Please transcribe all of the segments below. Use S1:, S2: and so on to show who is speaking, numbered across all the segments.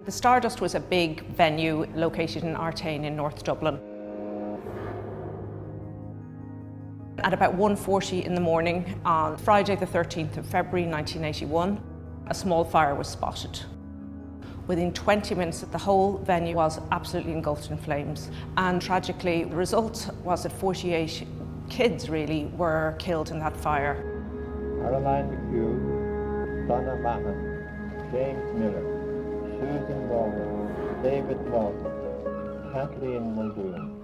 S1: The Stardust was a big venue located in Artane in North Dublin. At about 1:40 in the morning on Friday the 13th of February 1981, a small fire was spotted. Within 20 minutes, the whole venue was absolutely engulfed in flames. And tragically, the result was that 48 kids really were killed in that fire.
S2: Caroline McHugh, Donna Mahan, James Miller, Susan Morgan, David Morgan, Kathleen Muldoon.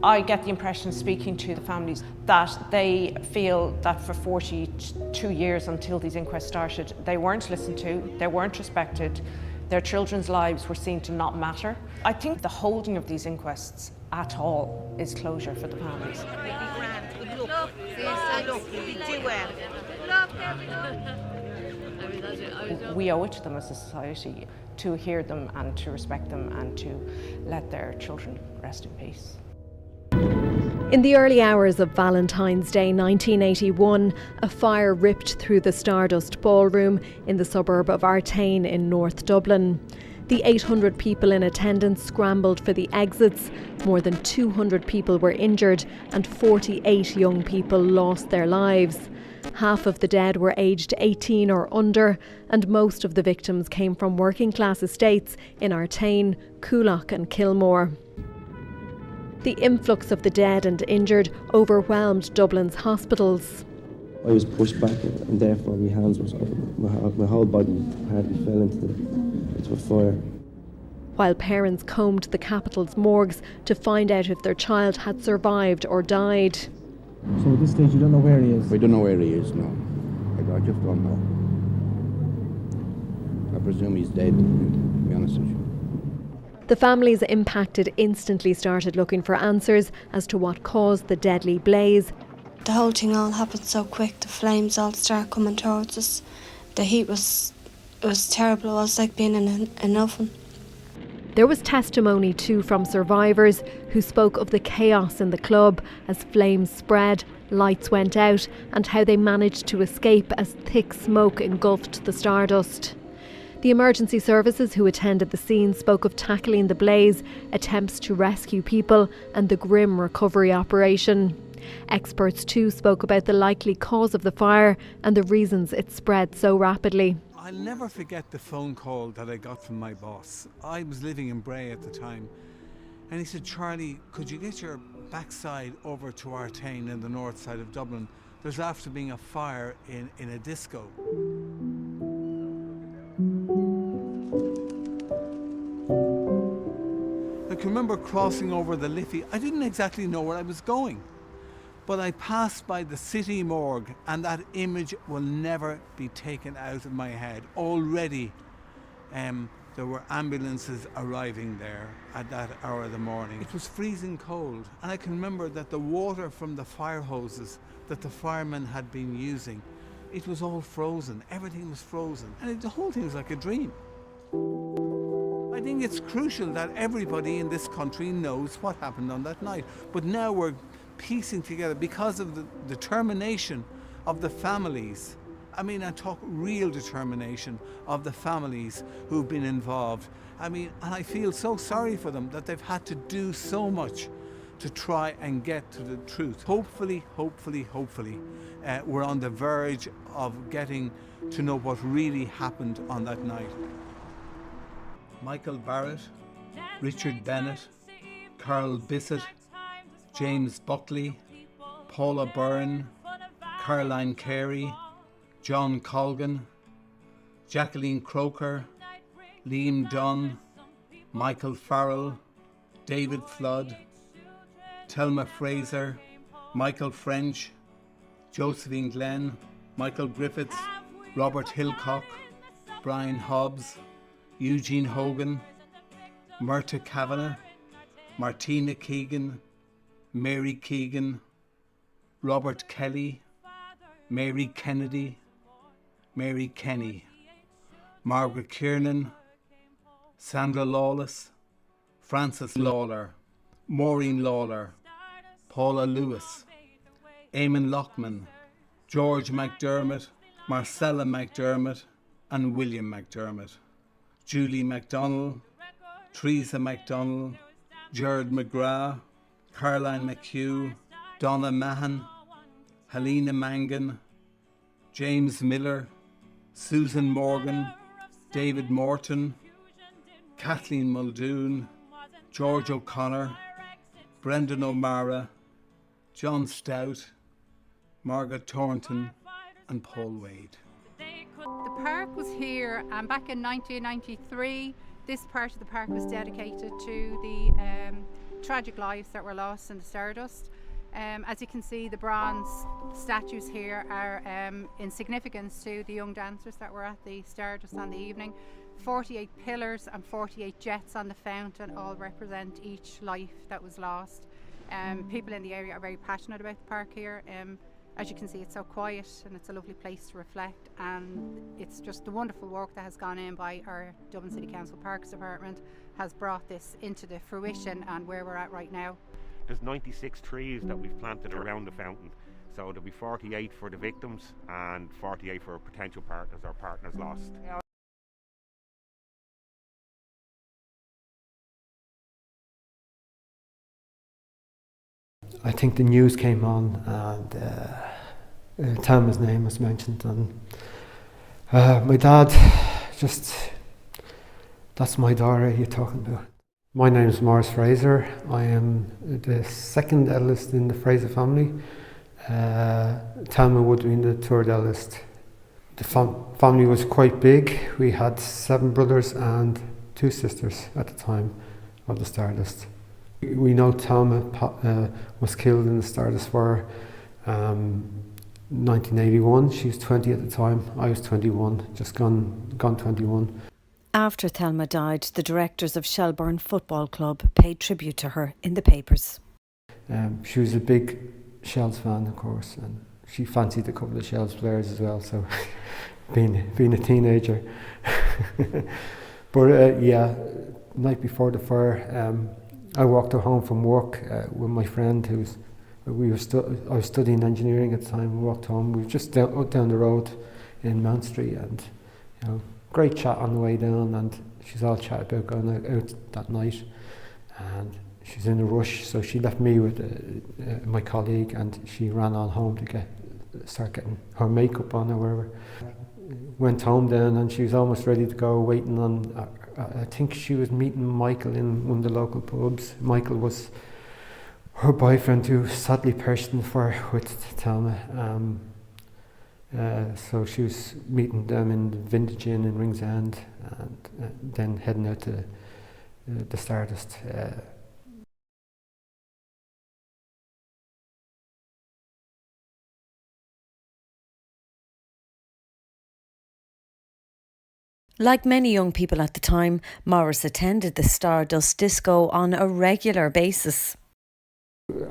S1: I get the impression, speaking to the families, that they feel that for 42 years until these inquests started, they weren't listened to, they weren't respected, their children's lives were seen to not matter. I think the holding of these inquests at all is closure for the families. We owe it to them as a society to hear them and to respect them and to let their children rest in peace.
S3: In the early hours of Valentine's Day 1981, a fire ripped through the Stardust ballroom in the suburb of Artane in North Dublin. The 800 people in attendance scrambled for the exits. More than 200 people were injured and 48 young people lost their lives. Half of the dead were aged 18 or under, and most of the victims came from working class estates in Artane, Coolock and Kilmore. The influx of the dead and injured overwhelmed Dublin's hospitals.
S4: I was pushed back and therefore my hands were my whole body hardly fell into a fire.
S3: While parents combed the capital's morgues to find out if their child had survived or died.
S5: So at this stage you don't know where he is?
S6: We don't know where he is, no. I just don't know. I presume he's dead, to be honest with you.
S3: The families impacted instantly started looking for answers as to what caused the deadly blaze.
S7: The whole thing all happened so quick, the flames all started coming towards us. The heat was terrible, it was like being in an oven.
S3: There was testimony too from survivors who spoke of the chaos in the club as flames spread, lights went out, and how they managed to escape as thick smoke engulfed the Stardust. The emergency services who attended the scene spoke of tackling the blaze, attempts to rescue people, and the grim recovery operation. Experts too spoke about the likely cause of the fire and the reasons it spread so rapidly.
S8: I'll never forget the phone call that I got from my boss. I was living in Bray at the time, and he said, "Charlie, could you get your backside over to Artane in the north side of Dublin? There's after being a fire in a disco." I can remember crossing over the Liffey. I didn't exactly know where I was going, but I passed by the city morgue, and that image will never be taken out of my head. Already there were ambulances arriving there at that hour of the morning. It was freezing cold, and I can remember that the water from the fire hoses that the firemen had been using, it was all frozen. Everything was frozen, and the whole thing was like a dream. I think it's crucial that everybody in this country knows what happened on that night. But now we're piecing together, because of the determination of the families. I mean, I talk real determination of the families who've been involved. I mean, and I feel so sorry for them that they've had to do so much to try and get to the truth. Hopefully, we're on the verge of getting to know what really happened on that night. Michael Barrett, Richard Bennett, Carl Bissett, James Buckley, Paula Byrne, Caroline Carey, John Colgan, Jacqueline Croker, Liam Dunn, Michael Farrell, David Flood, Thelma Fraser, Michael French, Josephine Glenn, Michael Griffiths, Robert Hilcock, Brian Hobbs, Eugene Hogan, Myrta Kavanagh, Martina Keegan, Mary Keegan, Robert Kelly, Mary Kennedy, Mary Kenny, Margaret Kiernan, Sandra Lawless, Frances Lawler, Maureen Lawler, Paula Lewis, Eamon Lockman, George McDermott, Marcella McDermott and William McDermott, Julie MacDonald, Teresa MacDonald, Gerard McGrath, Caroline McHugh, Donna Mahan, Helena Mangan, James Miller, Susan Morgan, David Morton, Kathleen Muldoon, George O'Connor, Brendan O'Mara, John Stout, Margaret Thornton and Paul Wade.
S9: The park was here back in 1993. This part of the park was dedicated to the tragic lives that were lost in the Stardust. As you can see, the bronze statues here are in significance to the young dancers that were at the Stardust on the evening. 48 pillars and 48 jets on the fountain all represent each life that was lost. People in the area are very passionate about the park here. As you can see, it's so quiet and it's a lovely place to reflect, and it's just the wonderful work that has gone in by our Dublin City Council Parks Department has brought this into the fruition and where we're at right now.
S10: There's 96 trees that we've planted around the fountain, so there'll be 48 for the victims and 48 for potential partners or partners lost.
S11: I think the news came on and Thelma's name was mentioned, and my dad just, that's my daughter you're talking about. My name is Maurice Fraser. I am the second eldest in the Fraser family. Thelma would have been the third eldest. The family was quite big. We had 7 brothers and 2 sisters at the time of the Stardust. We know Thelma was killed in the Stardust Fire 1981. She was 20 at the time. I was 21, just gone 21.
S12: After Thelma died, the directors of Shelbourne Football Club paid tribute to her in the papers.
S11: She was a big Shells fan, of course, and she fancied a couple of Shells players as well, so being a teenager. But yeah, night before the fire, I walked her home from work with my friend I was studying engineering at the time. We walked home. We were just down the road in Mount Street, and you know, great chat on the way down. And she's all chat about going out that night, and she's in a rush, so she left me with my colleague, and she ran on home to start getting her makeup on or whatever. Went home then, and she was almost ready to go, waiting on. I think she was meeting Michael in one of the local pubs. Michael was her boyfriend who sadly perished in the fire with Thelma. So she was meeting them in the Vintage Inn in Ringsend, and then heading out to the Stardust.
S12: Like many young people at the time, Maurice attended the Stardust disco on a regular basis.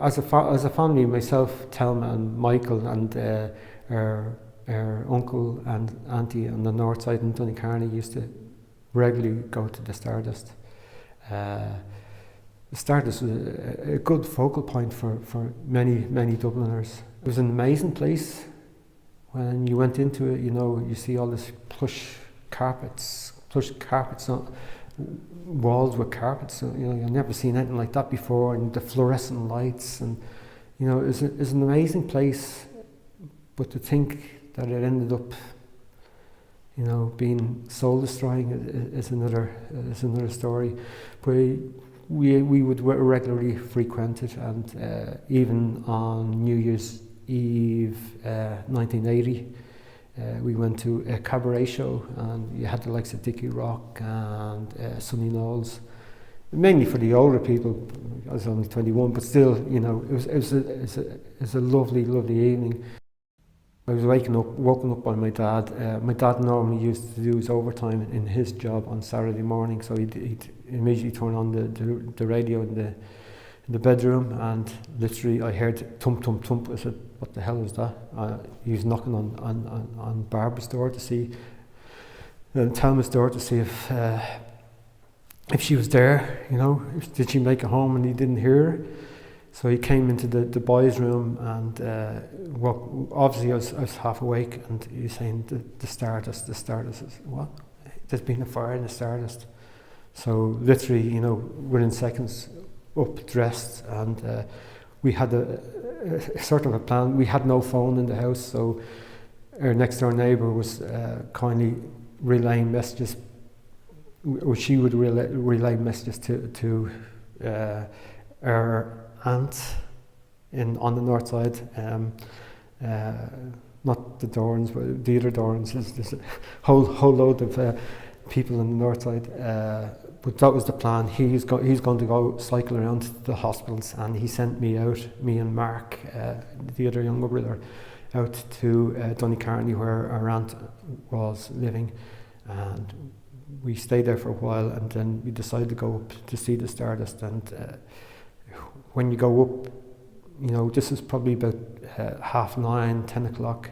S11: As a family, myself, Thelma and Michael and our uncle and auntie on the north side in Donnycarney used to regularly go to the Stardust. The Stardust was a good focal point for many Dubliners. It was an amazing place. When you went into it, you know, you see all this plush carpets on walls with carpets. So, you know, you've never seen anything like that before, and the fluorescent lights, and you know, it's an amazing place. But to think that it ended up, you know, being soul destroying is another story. But we would regularly frequent it, and even on New Year's Eve 1980. We went to a cabaret show, and you had the likes of Dickie Rock and Sonny Knowles, mainly for the older people. I was only 21, but still, you know, it was a lovely evening. I was woken up by my dad. My dad normally used to do his overtime in his job on Saturday morning, so he'd immediately turn on the radio in the bedroom, and literally I heard thump thump thump. I said, "What the hell is that?" He was knocking on Barbara's door to see, and Thelma's door to see if she was there. You know, did she make it home? And he didn't hear her. So he came into the boys' room, and obviously I was half awake, and he's saying, the Stardust. I says, what? There's been a fire in the Stardust. So literally, you know, within seconds, up, dressed, and we had a sort of a plan. We had no phone in the house, so our next door neighbour was kindly relaying messages, or she would relay messages to our aunt on the north side. Not the Dorans, but the other Dorans. There's a whole load of people on the north side. But that was the plan. He's going to go cycle around the hospitals, and he sent me and Mark, the other younger brother, out to Donecarney, where our aunt was living, and we stayed there for a while, and then we decided to go up to see the Stardust. And when you go up, you know, this is probably about 9:30, 10 o'clock.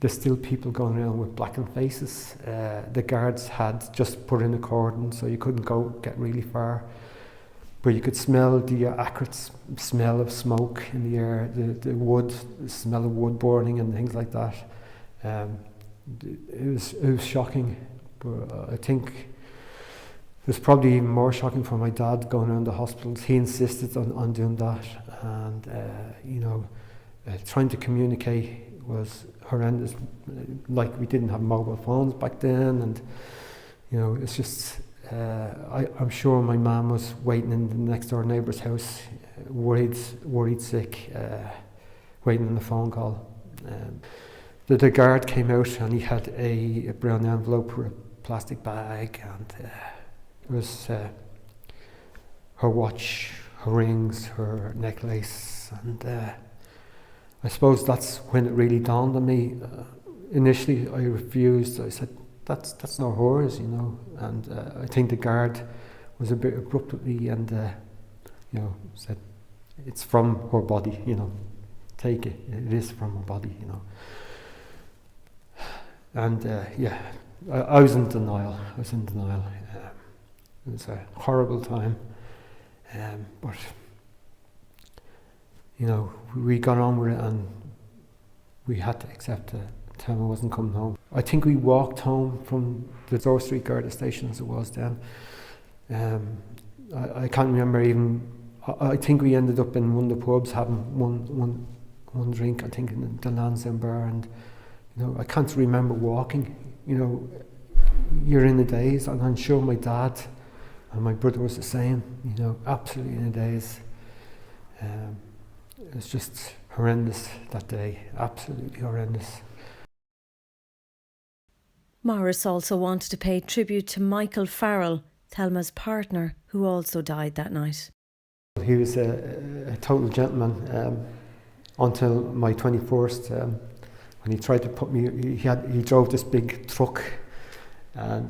S11: There's still people going around with blackened faces. The guards had just put in a cordon, so you couldn't get really far. But you could smell the acrid smell of smoke in the air, the smell of wood burning and things like that. It was shocking, but I think it was probably even more shocking for my dad going around the hospitals. He insisted on doing that, and you know, trying to communicate was horrendous. Like, we didn't have mobile phones back then, and you know, it's just I'm sure my mum was waiting in the next door neighbour's house, worried sick, waiting on the phone call. The guard came out, and he had a brown envelope with a plastic bag, and it was her watch, her rings, her necklace, and I suppose that's when it really dawned on me. Initially, I refused. I said, "That's not hers," you know. And I think the guard was a bit abruptly, and you know, said, "It's from her body, you know. Take it. It is from her body, you know." And yeah, I was in denial. It was a horrible time, but you know, we got on with it, and we had to accept that Thelma wasn't coming home. I think we walked home from the Door Street Garda station, as it was then. I can't remember even. I think we ended up in one of the pubs having one drink. I think in the Lansdowne bar, and you know, I can't remember walking. You know, you're in a daze, and I'm sure my dad and my brother was the same. You know, absolutely in a daze. It was just horrendous that day, absolutely horrendous.
S12: Morris also wanted to pay tribute to Michael Farrell, Thelma's partner, who also died that night.
S11: He was a total gentleman until my 21st, when he tried to put me. He drove this big truck, and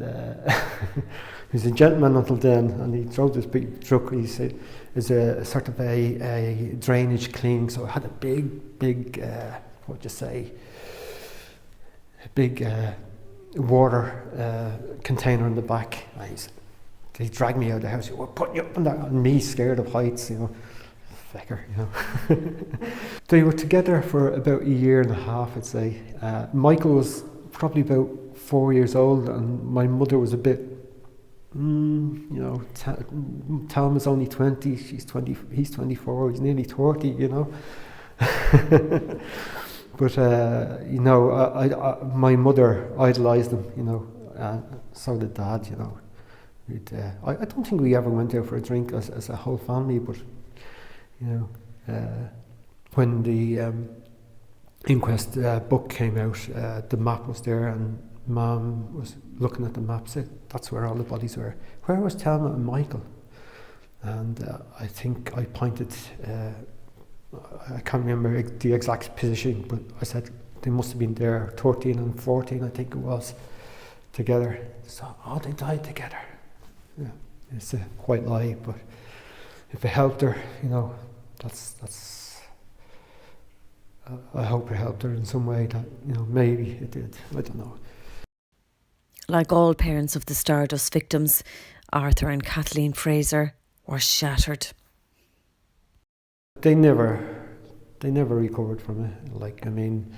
S11: he was a gentleman until then, and he drove this big truck. He said it's a sort of a drainage cleaning, so it had a big water container in the back. And he dragged me out of the house. We're putting you up on that, and me scared of heights, you know, fecker, you know. They were together for about 1.5 years, I'd say. Michael was probably about 4 years old, and my mother was a bit, you know, Thelma's only 20, she's 20, he's 24, he's nearly 30, you know. But you know, my mother idolised him, you know, so did Dad, you know. I don't think we ever went out for a drink as a whole family, but you know, when the inquest book came out, the map was there, and Mum was looking at the map, said that's where all the bodies were. Where was Thelma and Michael? And I think I pointed, I can't remember the exact position, but I said they must have been there, 13 and 14, I think it was, together. So, they died together. Yeah, it's a white lie, but if it helped her, you know, that's. I hope it helped her in some way. That, you know, maybe it did. I don't know.
S12: Like all parents of the Stardust victims, Arthur and Kathleen Fraser were shattered.
S11: They never recovered from it. Like, I mean,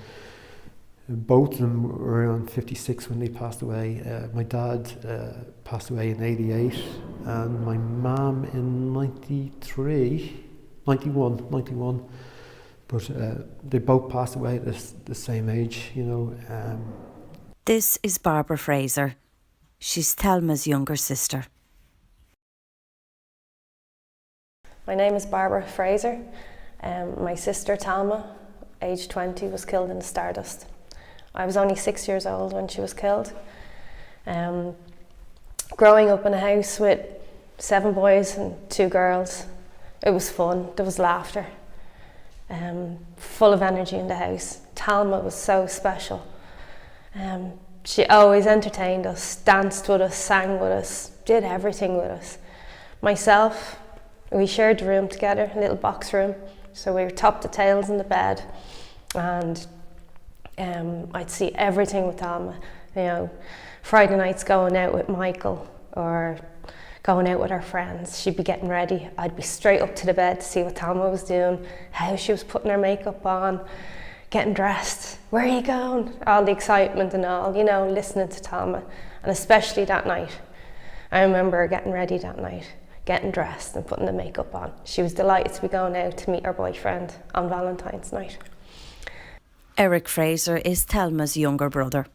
S11: both of them were around 56 when they passed away. My dad passed away in 88 and my mum in 91. But they both passed away at the same age, you know.
S12: This is Barbara Fraser. She's Thelma's younger sister.
S13: My name is Barbara Fraser. My sister Thelma, aged 20, was killed in the Stardust. I was only 6 years old when she was killed. Growing up in a house with 7 boys and 2 girls, it was fun, there was laughter, full of energy in the house. Thelma was so special. She always entertained us, danced with us, sang with us, did everything with us. Myself, we shared the room together, a little box room, so we were top to tails in the bed, and I'd see everything with Thelma. You know, Friday nights going out with Michael or going out with her friends. She'd be getting ready. I'd be straight up to the bed to see what Thelma was doing, how she was putting her makeup on, getting dressed. Where are you going? All the excitement and all, you know, listening to Thelma. And especially that night. I remember her getting ready that night, getting dressed and putting the makeup on. She was delighted to be going out to meet her boyfriend on Valentine's night.
S12: Eric Fraser is Thelma's younger brother.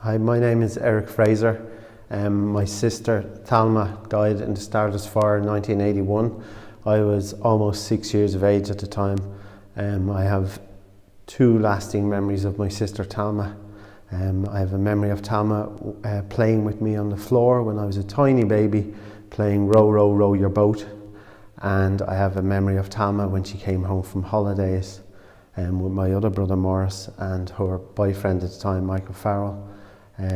S14: Hi, my name is Eric Fraser. My sister Thelma died in the Stardust fire in 1981. I was almost 6 years of age at the time. I have 2 lasting memories of my sister Thelma. I have a memory of Thelma playing with me on the floor when I was a tiny baby, playing Row, Row, Row Your Boat. And I have a memory of Thelma when she came home from holidays with my other brother Morris and her boyfriend at the time, Michael Farrell.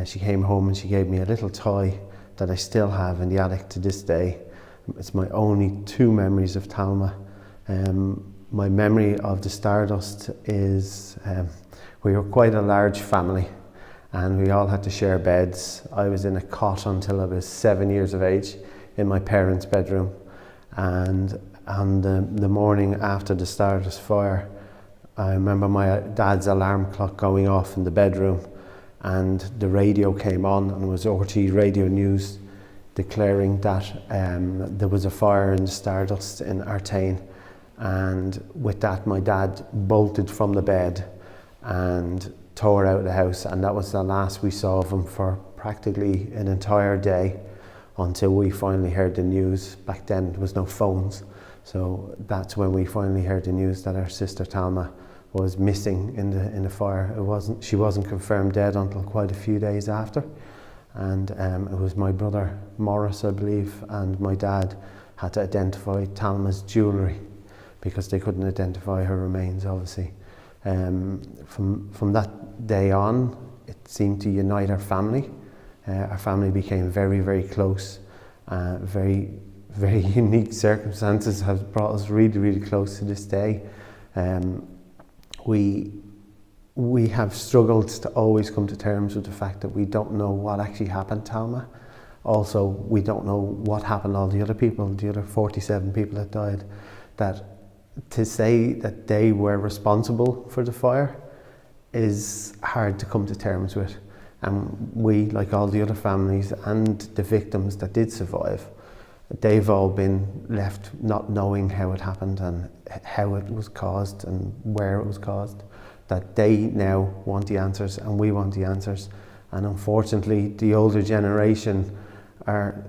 S14: She came home and she gave me a little toy that I still have in the attic to this day. It's my only 2 memories of Thelma. My memory of the Stardust is we were quite a large family and we all had to share beds. I was in a cot until I was 7 years of age in my parents' bedroom. And on the morning after the Stardust fire, I remember my dad's alarm clock going off in the bedroom and the radio came on and it was RT Radio News declaring that there was a fire in the Stardust in Artane, and with that my dad bolted from the bed and tore out of the house, and that was the last we saw of him for practically an entire day until we finally heard the news. Back then there was no phones, so that's when we finally heard the news that our sister Thelma was missing in the fire. She wasn't confirmed dead until quite a few days after. And it was my brother Morris, I believe, and my dad had to identify Thelma's jewellery because they couldn't identify her remains, obviously. From that day on, it seemed to unite our family. Our family became very, very close. Very, very unique circumstances have brought us really, really close to this day. We have struggled to always come to terms with the fact that we don't know what actually happened to Thelma. Also, we don't know what happened to all the other people, the other 47 people that died. That to say that they were responsible for the fire is hard to come to terms with. And we, like all the other families and the victims that did survive, they've all been left not knowing how it happened and how it was caused and where it was caused. That they now want the answers and we want the answers, and unfortunately the older generation are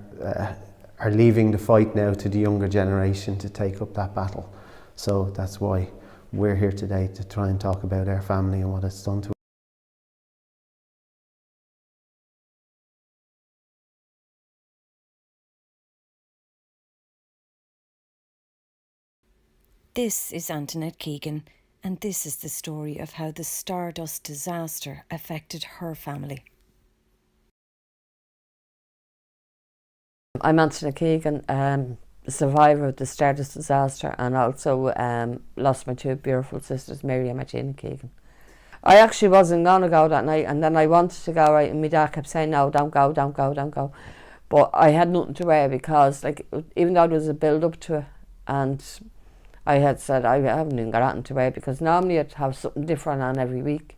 S14: leaving the fight now to the younger generation to take up that battle. So that's why we're here today, to try and talk about our family and what it's done to us.
S12: This is Antoinette Keegan, and this is the story of how the Stardust disaster affected her family.
S15: I'm Antoinette Keegan, a survivor of the Stardust disaster, and also lost my 2 beautiful sisters, Mary and Martina Keegan. I actually wasn't going to go that night, and then I wanted to go, right, and my dad kept saying, no, don't go, don't go, don't go. But I had nothing to wear because, like, even though there was a build up to it, and I had said I haven't even got anything to wear, because normally I'd have something different on every week.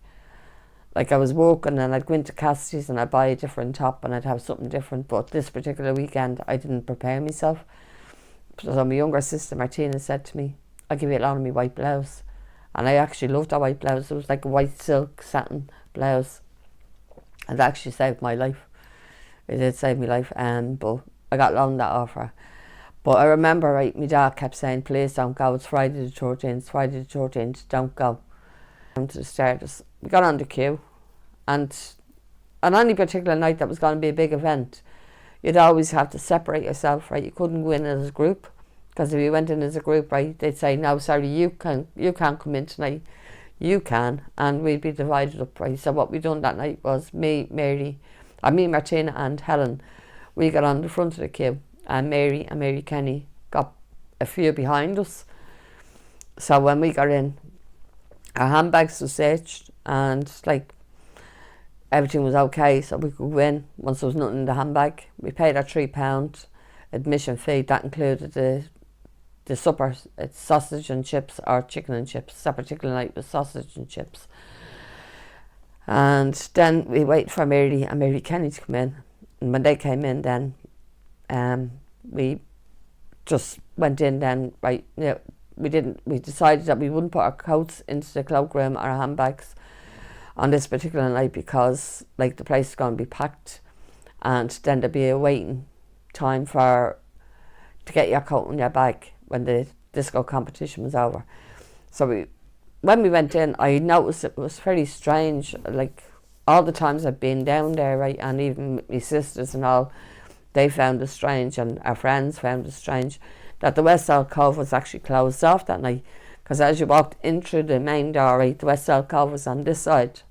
S15: Like, I was working and I'd go into Cassidy's and I'd buy a different top and I'd have something different. But this particular weekend I didn't prepare myself. So my younger sister Martina said to me, I'll give you a lot of my white blouse. And I actually loved that white blouse. It was like a white silk satin blouse. And it actually saved my life. It did save my life, but I got loaned that off her. But I remember, right, my dad kept saying, please don't go, it's Friday the 13th, it's Friday the 13th, don't go. To the Stardust. We got on the queue, and on any particular night that was going to be a big event, you'd always have to separate yourself, right? You couldn't go in as a group, because if you went in as a group, right, they'd say, no, sorry, you can't come in tonight, you can, and we'd be divided up, right? So what we done that night was me, Martina and Helen, we got on the front of the queue, and Mary Kenny got a few behind us. So when we got in, our handbags were searched, and like everything was okay, so we could go in once there was nothing in the handbag. We paid our £3 admission fee. That included the supper. It's sausage and chips or chicken and chips. That particular night was sausage and chips. And then we waited for Mary and Mary Kenny to come in. And when they came in, then we just went in. Then right, yeah, we decided that we wouldn't put our coats into the cloakroom or our handbags on this particular night, because like the place is going to be packed, and then there'd be a waiting time to get your coat in your bag when the disco competition was over. So when we went in, I noticed it was very strange. Like all the times I've been down there, right, and even my sisters and all, they found it strange, and our friends found it strange that the West Alcove was actually closed off that night, because as you walked in through the main door, right, the West Alcove was on this side,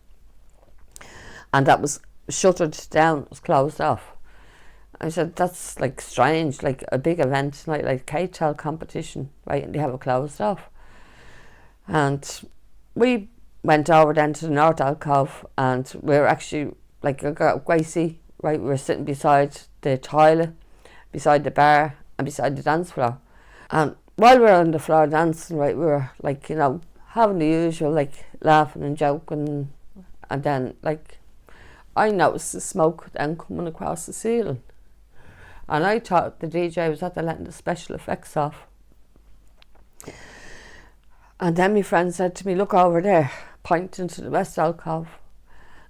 S15: and that was shuttered down, it was closed off. I said, that's like strange, like a big event, like K-Tel competition, right, and they have it closed off. And we went over then to the North Alcove, and we were actually like a Gracie, right, we were sitting beside the toilet, beside the bar, and beside the dance floor. And while we were on the floor dancing, right, we were like, you know, having the usual, like laughing and joking, and then like I noticed the smoke then coming across the ceiling, and I thought the DJ was after letting the special effects off. And then my friend said to me, look over there, pointing to the West Alcove.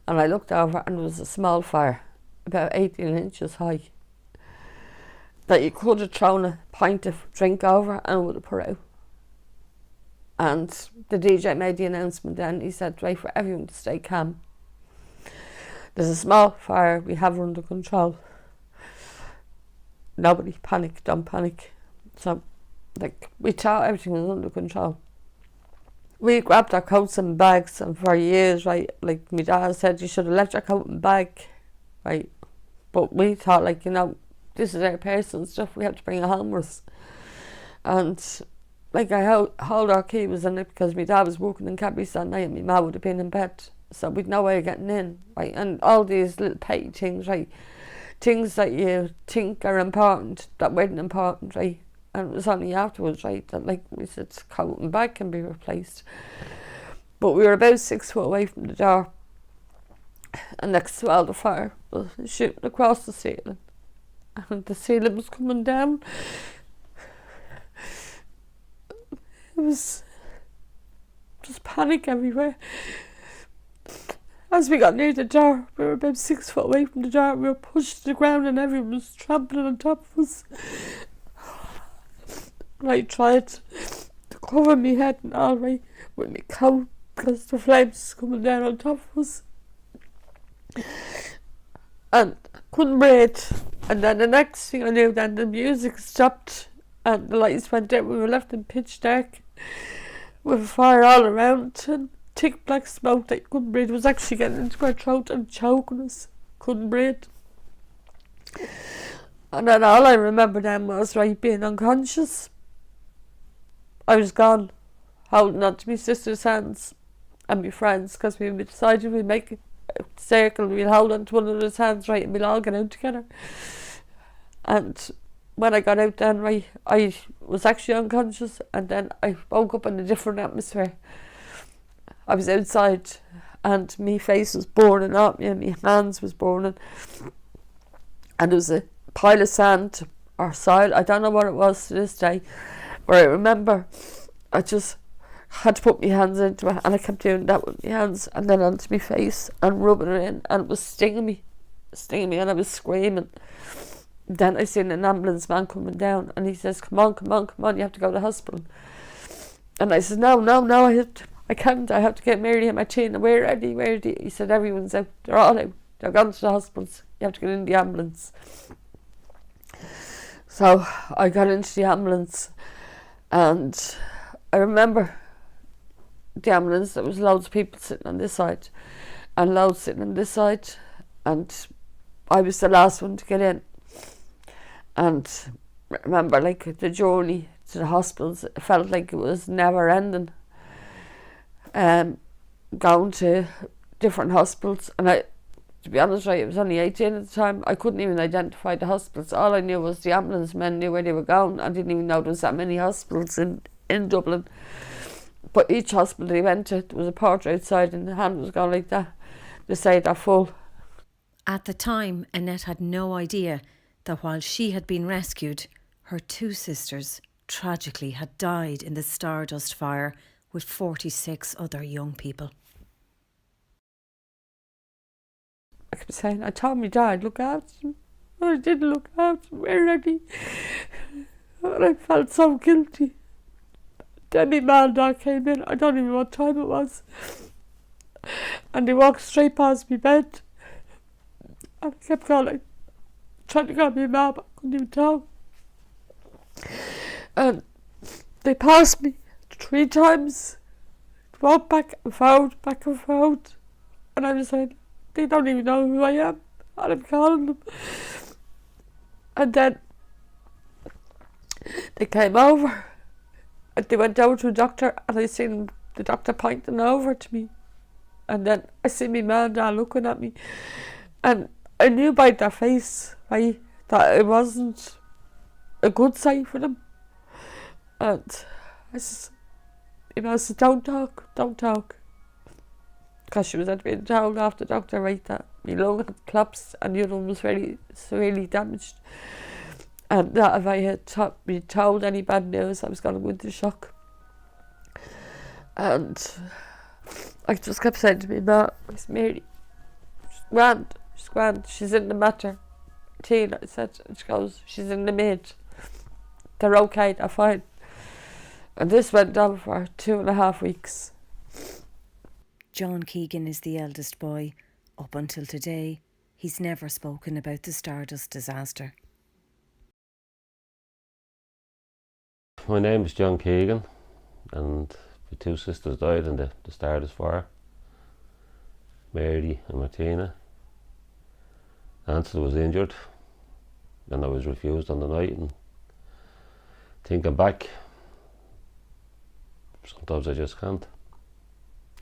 S15: And I looked over, and there was a small fire, about 18 inches high, that you could have thrown a pint of drink over and it would have put out. And the DJ made the announcement then, he said, right, for everyone to stay calm. There's a small fire, we have it under control. Nobody panic, don't panic. So, like, we thought everything was under control. We grabbed our coats and bags, and for years, right, like my dad said, you should have left your coat and bag, right? But we thought, like, you know, this is our personal stuff, we have to bring it home with us. And like I hold our key was in it, because my dad was working in Cadbury's that night and my mum would have been in bed, so we'd no way of getting in, right? And all these little petty things, right, things that you think are important that weren't important, right? And it was only afterwards, right, that like we said, coat and bag can be replaced. But we were about 6 foot away from the door, and next to all the fire was shooting across the ceiling, and the ceiling was coming down. It was just panic everywhere. As we got near the door, we were about 6 foot away from the door, we were pushed to the ground and everyone was trampling on top of us. I tried to cover my head and all right with my coat, because the flames was coming down on top of us. And I couldn't breathe. And then the next thing I knew, then the music stopped and the lights went out. We were left in pitch dark with fire all around and thick black smoke that you couldn't breathe. It was actually getting into our throat and choking us. Couldn't breathe. And then all I remember then was, right, being unconscious. I was gone, holding on to my sister's hands and my friends, because we decided we'd make a circle, we'll hold on to one another's hands, right, and we'll all get out together. And when I got out then, I was actually unconscious, and then I woke up in a different atmosphere. I was outside and my face was burning up me and my hands was burning. And there was a pile of sand or soil, I don't know what it was to this day, but I remember I just had to put my hands into it, and I kept doing that with my hands and then onto my face and rubbing it in, and it was stinging me, and I was screaming. Then I seen an ambulance man coming down, and he says, come on, you have to go to hospital. And I said, no, I can't, I have to get Mary and Martina. Where are they? He said, everyone's out, they're all out, they're gone to the hospitals, you have to get in the ambulance. So I got into the ambulance, and I remember the ambulance, there was loads of people sitting on this side and loads sitting on this side, and I was the last one to get in. And I remember, like, the journey to the hospitals, it felt like it was never ending. Going to different hospitals, and to be honest, I was only 18 at the time. I couldn't even identify the hospitals. All I knew was the ambulance men knew where they were going. I didn't even know there was that many hospitals in Dublin. But each hospital they went to, there was a portrait outside and the hand was going like that. They say they're full.
S12: At the time, Annette had no idea that while she had been rescued, her two sisters tragically had died in the Stardust fire with 46 other young people.
S15: I kept saying, I told my dad, look after them. But I didn't look after them. Where are they? And I felt so guilty. Then my man and dad came in, I don't even know what time it was. And they walked straight past my bed. And I kept going, trying to call my mum, I couldn't even talk. And they passed me 3 times. Walked back and forth. And I was saying, they don't even know who I am. And I'm calling them. And then they came over. And they went over to a doctor, and I seen the doctor pointing over to me. And then I see my man and dad looking at me. And I knew by their face, right, that it wasn't a good sight for them. And I said, I said, don't talk. Because she was being told after the doctor, right, that my lung had collapsed and the other one was very severely damaged. And that if I had been told any bad news, I was going to go into shock. And I just kept saying to me, Ma, Miss Mary, she's grand, she's in the matter. Tina, I said, and she goes, she's in the mid. They're okay, they're fine. And this went on for 2.5 weeks.
S12: John Keegan is the eldest boy. Up until today, he's never spoken about the Stardust disaster.
S16: My name is John Keegan, and my 2 sisters died in the Stardust fire. Mary and Martina. Ansel was injured, and I was refused on the night. And thinking back, sometimes I just can't.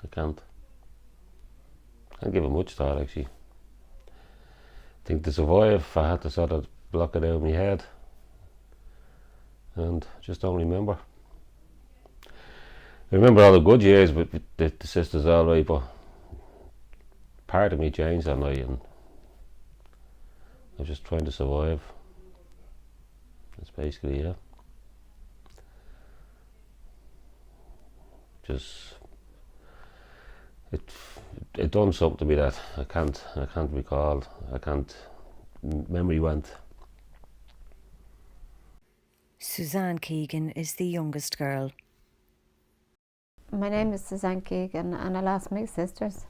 S16: I can't give it much thought, actually. I think to survive, I had to sort of block it out of my head, and just don't remember. I remember all the good years with the sisters, all right, but part of me changed that night, and I was just trying to survive. That's basically it. Just it done something to me that I can't recall. Memory went.
S12: Suzanne Keegan is the youngest girl.
S17: My name is Suzanne Keegan, and I lost my sisters,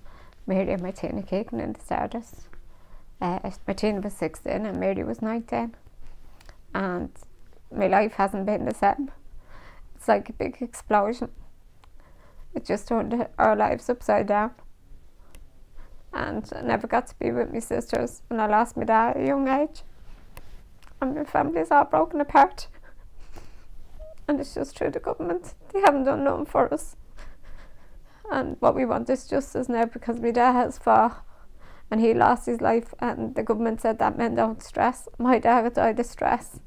S17: Mary and Martina Keegan, in the Stardust. Martina was 16 and Mary was 19, and my life hasn't been the same. It's like a big explosion. It just turned our lives upside down. And I never got to be with my sisters, and I lost my dad at a young age. And my family's all broken apart. And it's just through the government. They haven't done nothing for us. And what we want is justice now, because my dad has fought and he lost his life, and the government said that men don't stress. My dad died of stress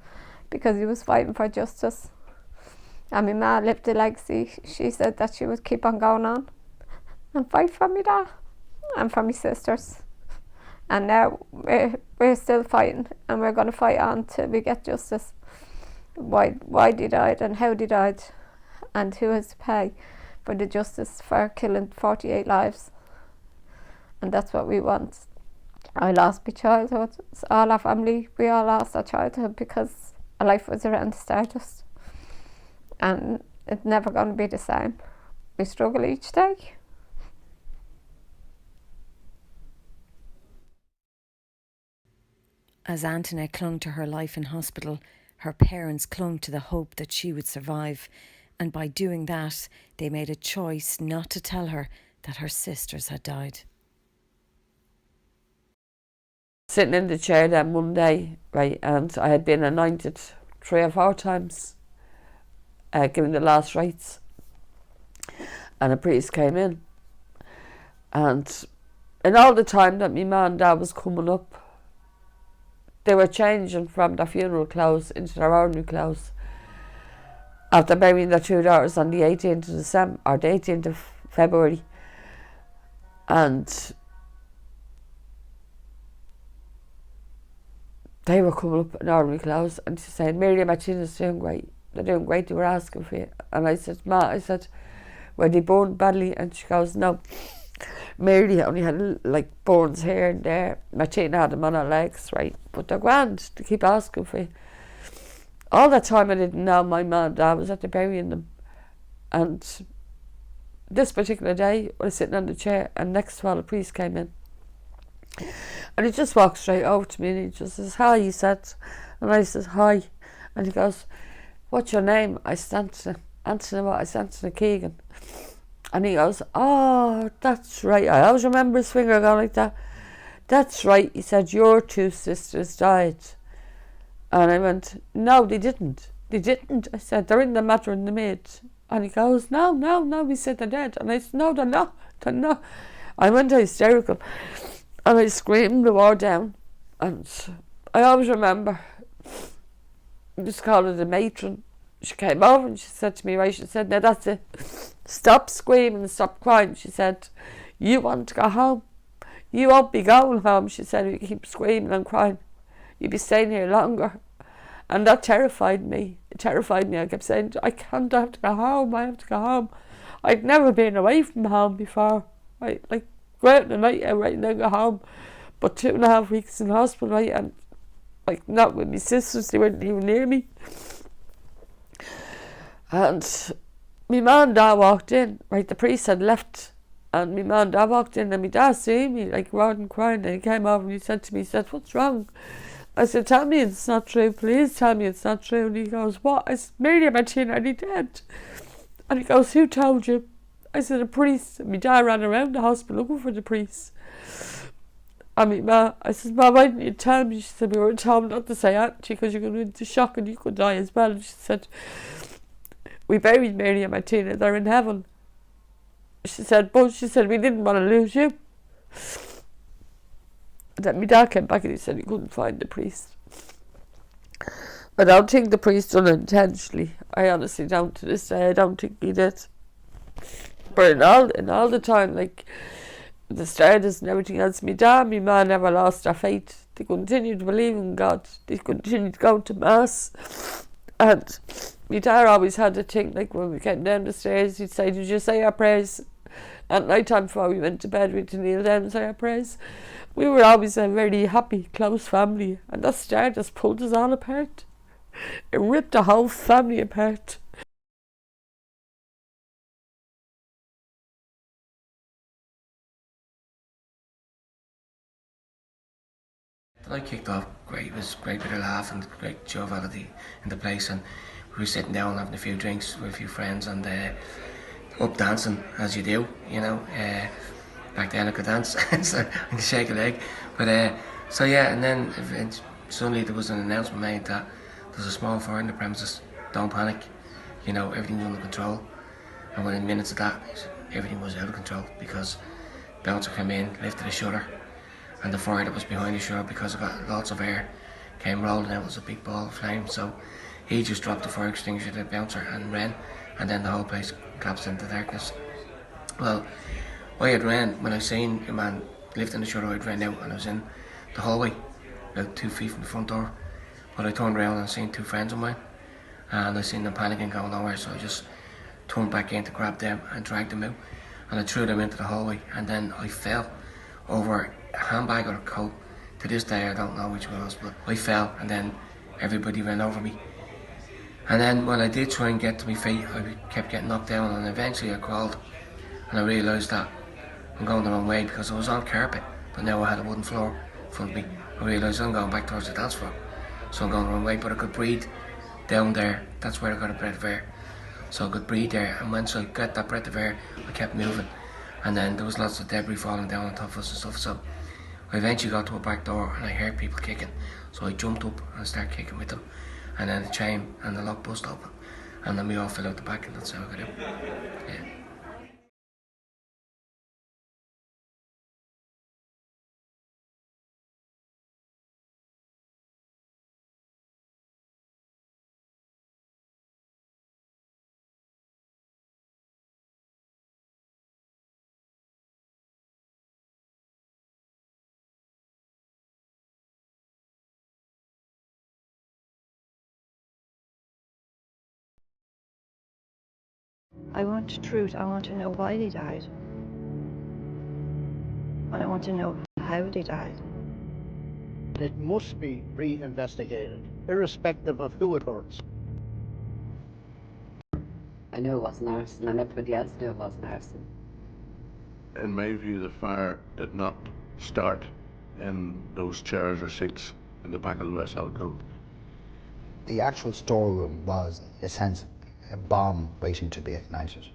S17: because he was fighting for justice. And my ma lived the legacy. She said that she would keep on going on and fight for me dad and for my sisters. And now we're still fighting, and we're going to fight on till we get justice. Why they died and how they died, and who has to pay for the justice for killing 48 lives. And that's what we want. I lost my childhood. It's all our family, we all lost our childhood because our life was around the Stardust. And it's never going to be the same. We struggle each day.
S12: As Antoinette clung to her life in hospital, her parents clung to the hope that she would survive, and by doing that, they made a choice not to tell her that her sisters had died.
S15: Sitting in the chair that Monday, right, and I had been anointed 3 or 4 times, given the last rites, and a priest came in, and all the time that my mum and dad was coming up, they were changing from their funeral clothes into their ordinary clothes after burying their 2 daughters on the 18th of December or the 18th of February. And they were coming up in ordinary clothes, and she said, "Mary and Martina's doing great. They're doing great, they were asking for you." And I said, "Ma," I said, "were they burned badly?" And she goes, "No. Mary only had like burns here and there. Martina had them on her legs, right? But they're grand, they keep asking for you." All that time I didn't know my mum and dad was at the burying them. And this particular day, I was sitting on the chair, and next while the priest came in. And he just walked straight over to me, and he just says, "Hi," he said. And I said, "Hi." And he goes, "What's your name?" I said, "Anthony what?" I said, "Anthony Keegan." And he goes, "Oh, that's right." I always remember his finger going like that. "That's right," he said, "your 2 sisters died." And I went, "No, they didn't. They didn't." I said, "They're in the matter in the mid." And he goes, No, he said, "They're dead." And I said, "No, they're not. They're not." I went hysterical. And I screamed the war down. And I always remember, just call her the matron. She came over and she said to me, right, she said, "Now that's it. Stop screaming and stop crying." She said, "You want to go home. You won't be going home." She said, "If you keep screaming and crying, you'll be staying here longer." And that terrified me. It terrified me. I kept saying, I have to go home. I have to go home. I'd never been away from home before. Right? Like, go out in the night, right, and then go home. But 2.5 weeks in hospital, right, and like not with my sisters, they weren't even near me. And my mum and dad walked in, right, the priest had left, and my mum and dad walked in, and my dad seen me, like, roaring and crying, and he came over and he said to me, he said, "What's wrong?" I said, "Tell me it's not true, please tell me it's not true." And he goes, "What?" I said, "Mary and Martina, are they dead?" And he goes, "Who told you?" I said, "A priest." And my dad ran around the hospital looking for the priest. And my ma, I said, "Ma, why didn't you tell me?" She said, "We were told not to say that because you're going to go into shock and you could die as well." And she said, "We buried Mary and Martina, they're in heaven." She said, "But," she said, "we didn't want to lose you." Then my dad came back and he said he couldn't find the priest. I don't think the priest done it intentionally. I honestly don't. To this day, I don't think he did. But in all the time, like the Stardust and everything else, my dad and my ma never lost their faith. They continued to believe in God. They continued to go to mass. And my dad always had a thing, like when we came down the stairs, he'd say, "Did you say our prayers?" At night time before we went to bed, we'd kneel down and say our prayers. We were always a very happy, close family, and that Stardust pulled us all apart. It ripped the whole family apart.
S18: The night kicked off great. It was great bit of laugh and great joviality in the place, and we were sitting down having a few drinks with a few friends and up dancing as you do, you know. Back then I could dance, so I could shake a leg. But so yeah, and then suddenly there was an announcement made that there's a small fire in the premises. Don't panic, you know, everything's under control. And within minutes of that, everything was out of control because bouncer came in, lifted a shutter, and the fire that was behind the shore, because of lots of air came rolling out as a big ball of flame. So he just dropped the fire extinguisher, the bouncer, and ran, and then the whole place collapsed into darkness. Well, I had ran, when I seen a man lifting the shutter, I'd ran out and I was in the hallway, about 2 feet from the front door. But I turned around and I seen two friends of mine, and I seen them panicking, going nowhere, so I just turned back in to grab them and drag them out, and I threw them into the hallway, and then I fell over a handbag or a coat. To this day I don't know which one it was, but I fell and then everybody ran over me. And then when I did try and get to my feet, I kept getting knocked down, and eventually I crawled, and I realised that I'm going the wrong way, because I was on carpet, but now I had a wooden floor in front of me. I realised I'm going back towards the dance floor, so I'm going the wrong way, but I could breathe down there. That's where I got a breath of air. So I could breathe there, and once I got that breath of air, I kept moving, and then there was lots of debris falling down on top of us and stuff. So I eventually got to a back door, and I heard people kicking, so I jumped up and started kicking with them, and then the chain and the lock bust open, and then we all fell out the back, and that's how I got out. Yeah.
S19: I want truth. I want to know why they died. And I want to know how they died.
S20: It must be re-investigated, irrespective of who it hurts.
S21: I knew it wasn't arson, and everybody else knew it wasn't arson.
S22: In my view, the fire did not start in those chairs or seats in the back of the west alcove.
S23: The actual storeroom was, in a sense, a bomb waiting to be ignited.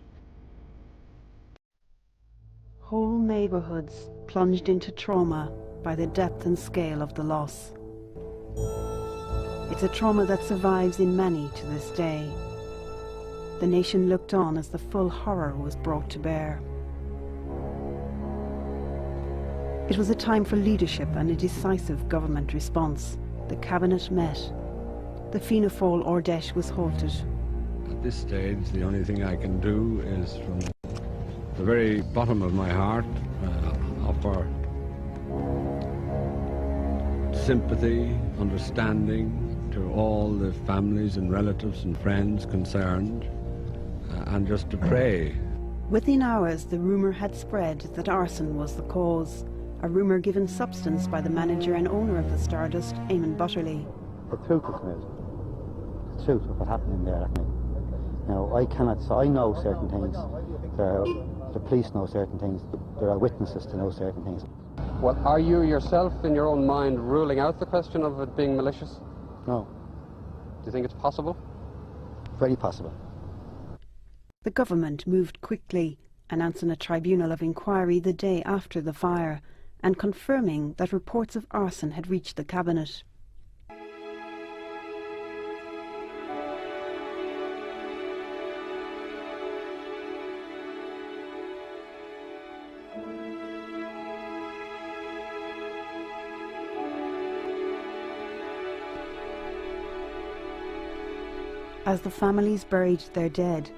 S24: Whole neighbourhoods plunged into trauma by the depth and scale of the loss. It's a trauma that survives in many to this day. The nation looked on as the full horror was brought to bear. It was a time for leadership and a decisive government response. The cabinet met. The Fianna Fáil Ardèche was halted.
S25: At this stage, the only thing I can do is, from the very bottom of my heart, offer sympathy, understanding to all the families and relatives and friends concerned, and just to pray.
S24: Within hours, the rumour had spread that arson was the cause, a rumour given substance by the manager and owner of the Stardust, Eamon Butterley.
S26: The truth is out. The truth of what happened in there that night. Now, I cannot, so I know certain things, the police know certain things, there are witnesses to know certain things.
S27: Well, are you yourself, in your own mind, ruling out the question of it being malicious?
S26: No.
S27: Do you think it's possible?
S26: Very possible.
S24: The government moved quickly, announcing a tribunal of inquiry the day after the fire, and confirming that reports of arson had reached the cabinet. As the families buried their dead,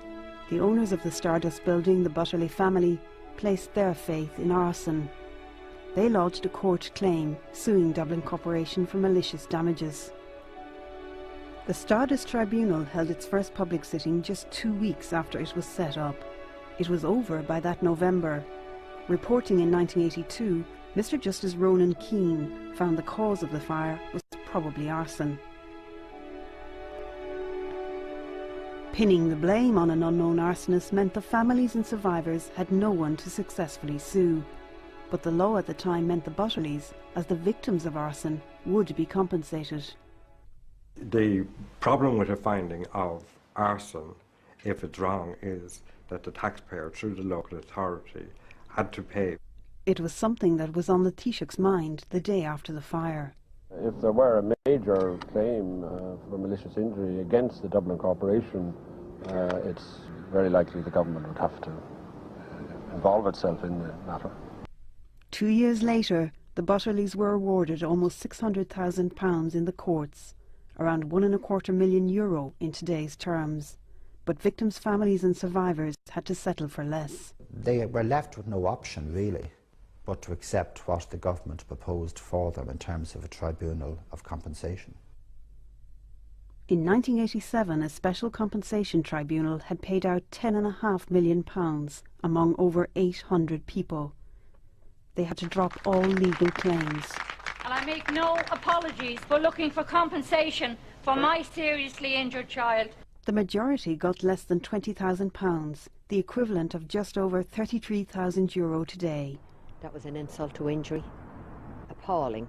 S24: the owners of the Stardust building, the Butterley family, placed their faith in arson. They lodged a court claim suing Dublin Corporation for malicious damages. The Stardust Tribunal held its first public sitting just 2 weeks after it was set up. It was over by that November. Reporting in 1982, Mr. Justice Ronan Keane found the cause of the fire was probably arson. Pinning the blame on an unknown arsonist meant the families and survivors had no one to successfully sue. But the law at the time meant the Butterleys, as the victims of arson, would be compensated.
S28: The problem with a finding of arson, if it's wrong, is that the taxpayer, through the local authority, had to pay.
S24: It was something that was on the Taoiseach's mind the day after the fire.
S29: If there were a major claim for malicious injury against the Dublin Corporation, it's very likely the government would have to involve itself in the matter.
S24: 2 years later, The Butterleys were awarded almost £600,000 in the courts, around €1.25 million in today's terms. But victims' families and survivors had to settle for less.
S23: They were left with no option, really, but to accept what the government proposed for them in terms of a tribunal of compensation.
S24: In 1987, a special compensation tribunal had paid out £10.5 million among over 800 people. They had to drop all legal claims.
S1: And I make no apologies for looking for compensation for my seriously injured child.
S24: The majority got less than £20,000, the equivalent of just over €33,000 today.
S2: That was an insult to injury. Appalling.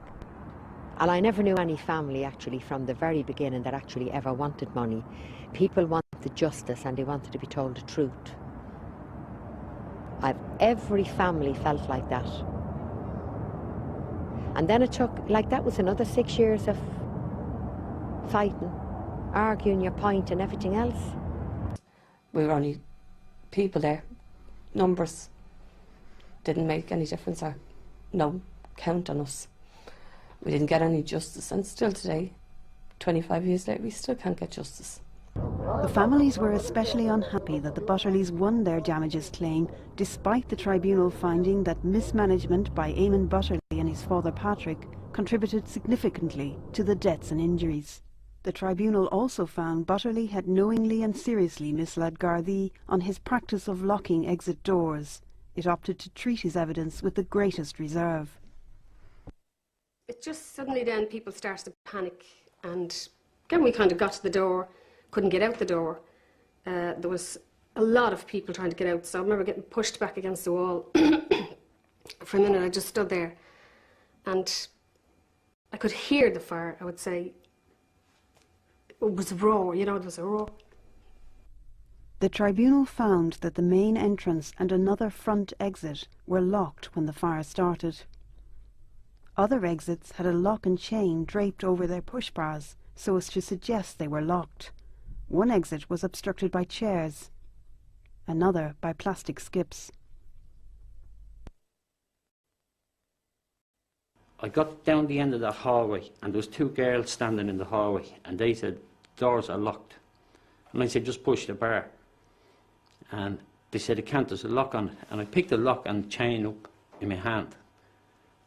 S2: And I never knew any family actually from the very beginning that actually ever wanted money. People wanted justice and they wanted to be told the truth. Every family felt like that. And then it took, like that was another 6 years of fighting, arguing your point and everything else.
S3: We were only people there. Numbers didn't make any difference or no count on us. We didn't get any justice, and still today, 25 years later, we still can't get justice.
S24: The families were especially unhappy that the Butterleys won their damages claim, despite the tribunal finding that mismanagement by Eamon Butterley and his father Patrick contributed significantly to the deaths and injuries. The tribunal also found Butterley had knowingly and seriously misled Gardaí on his practice of locking exit doors. It opted to treat his evidence with the greatest reserve.
S4: It just suddenly then people started to panic, and again we kind of got to the door, couldn't get out the door. There was a lot of people trying to get out, so I remember getting pushed back against the wall. For a minute I just stood there and I could hear the fire, I would say. It was a roar, you know, it was a roar.
S24: The tribunal found that the main entrance and another front exit were locked when the fire started. Other exits had a lock and chain draped over their push bars so as to suggest they were locked. One exit was obstructed by chairs, another by plastic skips.
S5: I got down the end of the hallway and there was two girls standing in the hallway and they said, doors are locked. And I said, just push the bar. And they said, it can't, there's a lock on it. And I picked the lock and chain up in my hand.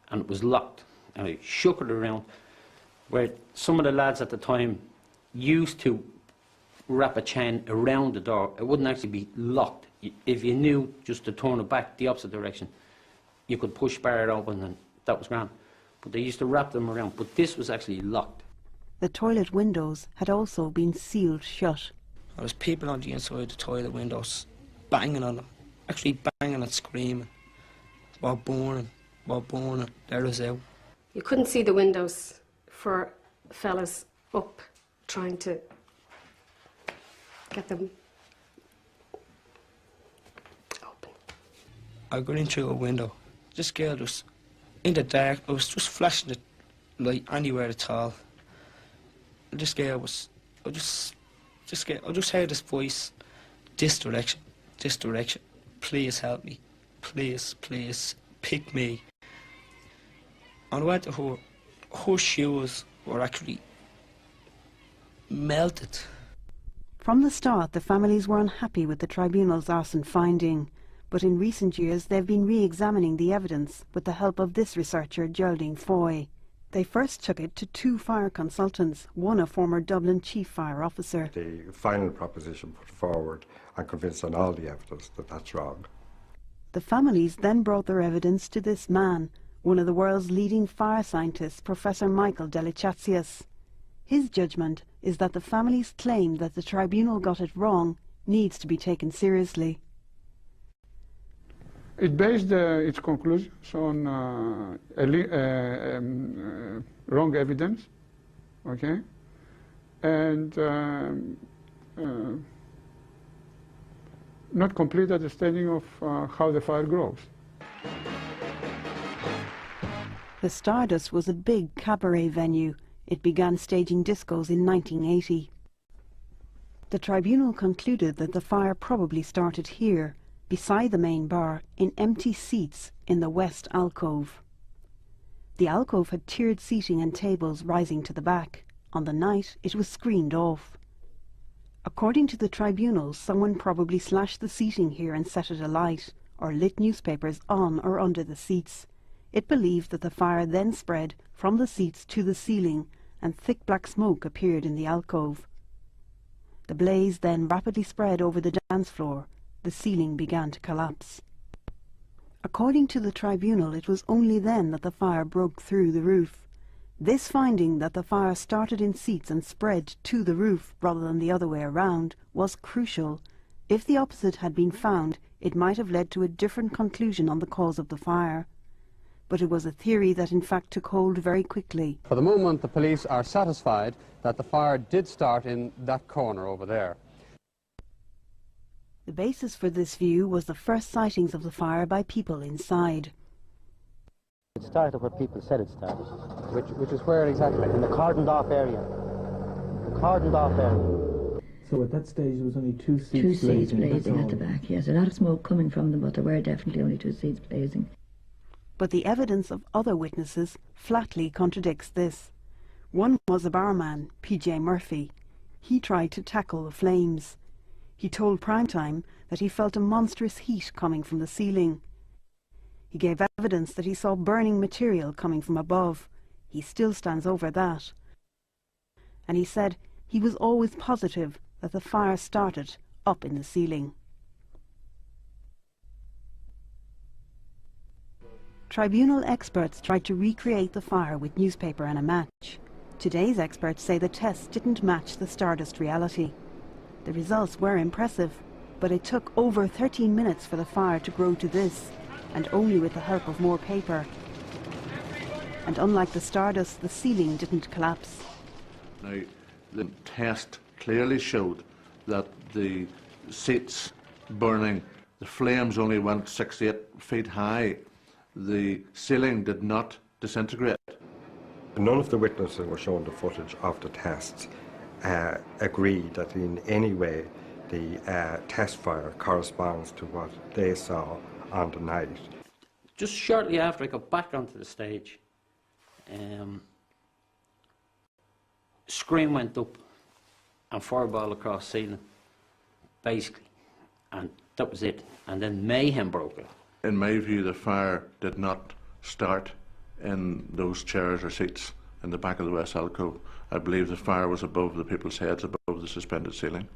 S5: And it was locked, and I shook it around, where some of the lads at the time used to wrap a chain around the door. It wouldn't actually be locked. If you knew just to turn it back the opposite direction, you could push bar open and that was grand. But they used to wrap them around, but this was actually locked.
S24: The toilet windows had also been sealed shut.
S18: There was people on the inside of the toilet windows, banging on them, actually banging and screaming, while burning. There was out.
S4: You couldn't see the windows for fellas up trying to get them open.
S18: I got in through a window. This girl was in the dark. I was just flashing the light anywhere at all. And this girl was, I just heard this voice, this direction, please help me, please, pick me. And I went to her, her shoes were actually melted.
S24: From the start, the families were unhappy with the tribunal's arson finding, but in recent years they've been re-examining the evidence with the help of this researcher, Geraldine Foy. They first took it to two fire consultants, one a former Dublin chief fire officer.
S28: The final proposition put forward and convinced on all the evidence that that's wrong.
S24: The families then brought their evidence to this man, one of the world's leading fire scientists, Professor Michael Delichatias. His judgment is that the families' claim that the tribunal got it wrong needs to be taken seriously.
S6: It based its conclusions on wrong evidence, okay, and not complete understanding of how the fire grows.
S24: The Stardust was a big cabaret venue. It began staging discos in 1980. The tribunal concluded that the fire probably started here, beside the main bar, in empty seats in the west alcove. The alcove had tiered seating and tables rising to the back. On the night, it was screened off. According to the tribunal, someone probably slashed the seating here and set it alight, or lit newspapers on or under the seats. It believed that the fire then spread from the seats to the ceiling, and thick black smoke appeared in the alcove. The blaze then rapidly spread over the dance floor. The ceiling began to collapse. According to the tribunal, it was only then that the fire broke through the roof. This finding, that the fire started in seats and spread to the roof rather than the other way around, was crucial. If the opposite had been found, it might have led to a different conclusion on the cause of the fire. But it was a theory that in fact took hold very quickly.
S27: For the moment, the police are satisfied that the fire did start in that corner over there.
S24: The basis for this view was the first sightings of the fire by people inside.
S26: It started where people said it started.
S27: Which is where exactly?
S26: In the cordoned off area. The cordoned off area.
S7: So at that stage there was only two seats blazing?
S8: Two seats blazing at the back, yes. A lot of smoke coming from them, but there were definitely only two seats blazing.
S24: But the evidence of other witnesses flatly contradicts this. One was a barman, P.J. Murphy. He tried to tackle the flames. He told Primetime that he felt a monstrous heat coming from the ceiling. He gave evidence that he saw burning material coming from above. He still stands over that. And he said he was always positive that the fire started up in the ceiling. Tribunal experts tried to recreate the fire with newspaper and a match. Today's experts say the tests didn't match the Stardust reality. The results were impressive, but it took over 13 minutes for the fire to grow to this, and only with the help of more paper. And unlike the Stardust, the ceiling didn't collapse.
S22: Now, the test clearly showed that the seats burning, the flames only went 6 to 8 feet high. The ceiling did not disintegrate.
S28: None of the witnesses who were shown the footage of the tests agreed that in any way the test fire corresponds to what they saw on the night.
S5: Just shortly after I got back onto the stage, screen went up and fireball across the ceiling, basically, and that was it. And then mayhem broke out.
S22: In my view, the fire did not start in those chairs or seats in the back of the west alcove. I believe the fire was above the people's heads, above the suspended ceiling.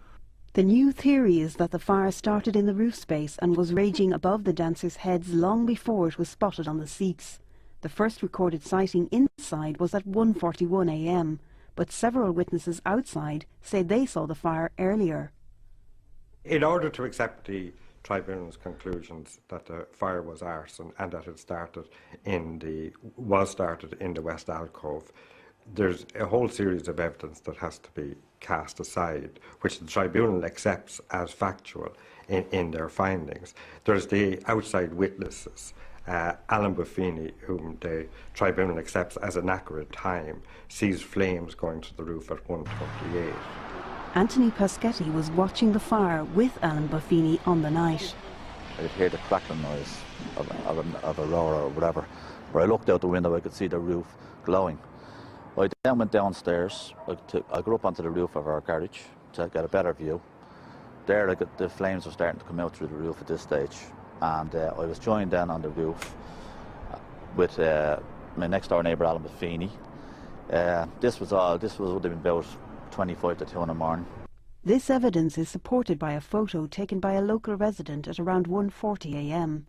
S24: The new theory is that the fire started in the roof space and was raging above the dancers' heads long before it was spotted on the seats. The first recorded sighting inside was at 1:41 a.m, but several witnesses outside say they saw the fire earlier.
S28: In order to accept the tribunal's conclusions that the fire was arson and that it was started in the west alcove, there's a whole series of evidence that has to be cast aside, which the tribunal accepts as factual in their findings. There's the outside witnesses. Alan Buffini, whom the tribunal accepts as an accurate time, sees flames going to the roof at 1:28.
S24: Anthony Paschetti was watching the fire with Alan Buffini on the night.
S9: I could hear the crackling noise of a roar or whatever. Where I looked out the window, I could see the roof glowing. I then went downstairs. I got up onto the roof of our garage to get a better view. There, the flames were starting to come out through the roof at this stage, and I was joined then on the roof with my next door neighbour, Alan Buffini. This would have been about 25 to 2 in the morning.
S24: This evidence is supported by a photo taken by a local resident at around 1:40 a.m.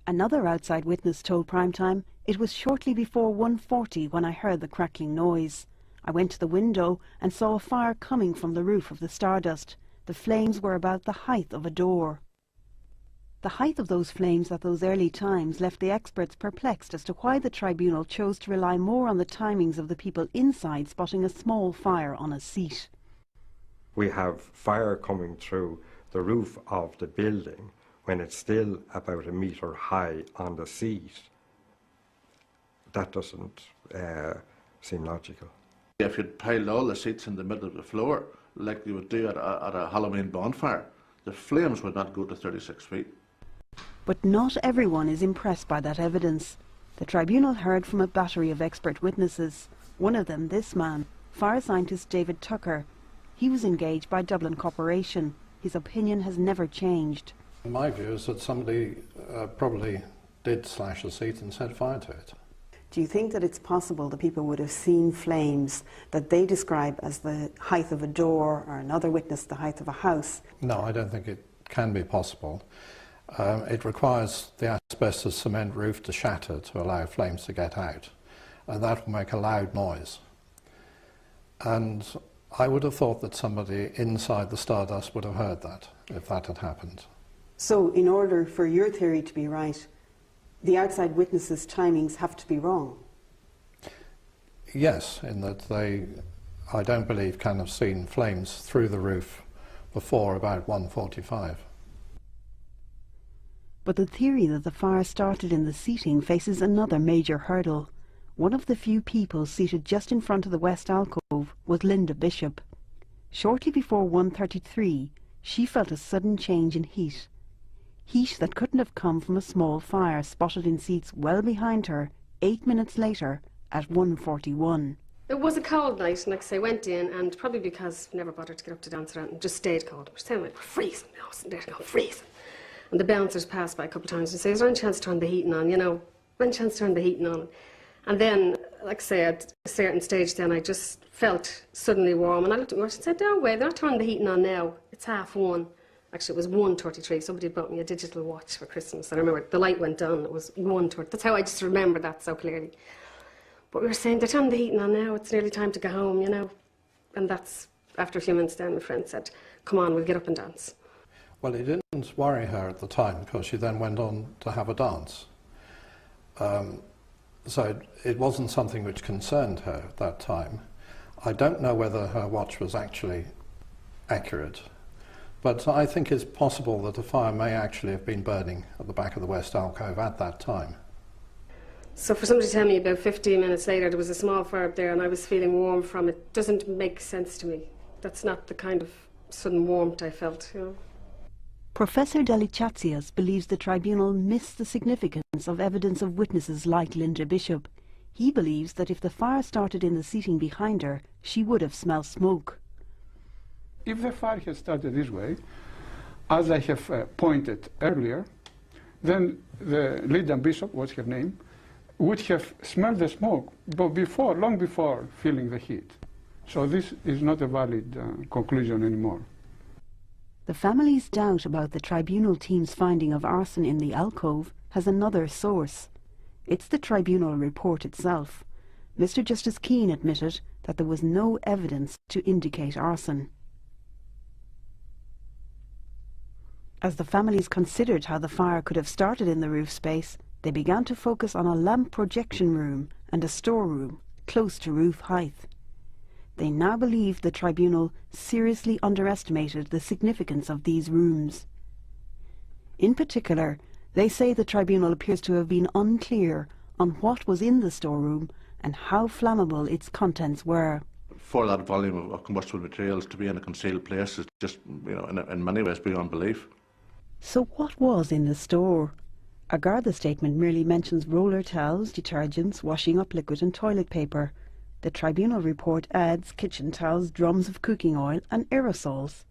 S24: Another outside witness told Primetime it was shortly before 1:40 when I heard the crackling noise. I went to the window and saw a fire coming from the roof of the Stardust. The flames were about the height of a door. The height of those flames at those early times left the experts perplexed as to why the tribunal chose to rely more on the timings of the people inside spotting a small fire on a seat.
S28: We have fire coming through the roof of the building when it's still about 1 metre high on the seat. That doesn't seem logical.
S22: If you'd piled all the seats in the middle of the floor, like you would do at a Halloween bonfire, the flames would not go to 36 feet.
S24: But not everyone is impressed by that evidence. The tribunal heard from a battery of expert witnesses, one of them this man, fire scientist David Tucker. He was engaged by Dublin Corporation. His opinion has never changed.
S25: My view is that somebody probably did slash the seat and set fire to it.
S24: Do you think that it's possible that people would have seen flames that they describe as the height of a door, or another witness the height of a house?
S25: No, I don't think it can be possible. It requires the asbestos cement roof to shatter to allow flames to get out, and that will make a loud noise. And I would have thought that somebody inside the Stardust would have heard that, if that had happened.
S24: So in order for your theory to be right, the outside witnesses' timings have to be wrong?
S25: Yes, in that they, I don't believe, can have seen flames through the roof before about 1:45.
S24: But the theory that the fire started in the seating faces another major hurdle. One of the few people seated just in front of the west alcove was Linda Bishop. Shortly before 1:33, she felt a sudden change in heat. Heat that couldn't have come from a small fire spotted in seats well behind her 8 minutes later at 1:41.
S4: It was a cold night, and like I say, went in, and probably because I never bothered to get up to dance around and just stayed cold. We're saying, like, we're freezing. I was there to go, freezing. And the bouncers passed by a couple of times and say, is there any chance to turn the heating on, you know? Any chance to turn the heating on? And then, like I say, at a certain stage then, I just felt suddenly warm, and I looked at my watch and said, no way, they're not turning the heating on now. It's 1:30. Actually, it was 1:33. Somebody bought me a digital watch for Christmas. I remember the light went on. It was 1:30. That's how I just remember that so clearly. But we were saying, they're turning the heating on now. It's nearly time to go home, you know. And that's, after a few minutes then, my friend said, come on, we'll get up and dance.
S25: Well, it didn't worry her at the time, because she then went on to have a dance. So it wasn't something which concerned her at that time. I don't know whether her watch was actually accurate, but I think it's possible that the fire may actually have been burning at the back of the west alcove at that time.
S4: So for somebody to tell me about 15 minutes later there was a small fire up there and I was feeling warm from it doesn't make sense to me. That's not the kind of sudden warmth I felt, you know.
S24: Professor Delichatsias believes the tribunal missed the significance of evidence of witnesses like Linda Bishop. He believes that if the fire started in the seating behind her, she would have smelled smoke.
S6: If the fire had started this way, as I have pointed earlier, then the Linda Bishop, what's her name, would have smelled the smoke but before, long before feeling the heat. So this is not a valid conclusion anymore.
S24: The family's doubt about the tribunal team's finding of arson in the alcove has another source. It's the tribunal report itself. Mr. Justice Keane admitted that there was no evidence to indicate arson. As the families considered how the fire could have started in the roof space, they began to focus on a lamp projection room and a storeroom close to roof height. They now believe the tribunal seriously underestimated the significance of these rooms. In particular, they say the tribunal appears to have been unclear on what was in the storeroom and how flammable its contents were.
S22: For that volume of combustible materials to be in a concealed place is just, you know, in many ways beyond belief.
S24: So what was in the store? A Garda statement merely mentions roller towels, detergents, washing up liquid and toilet paper. The tribunal report adds kitchen towels, drums of cooking oil and aerosols.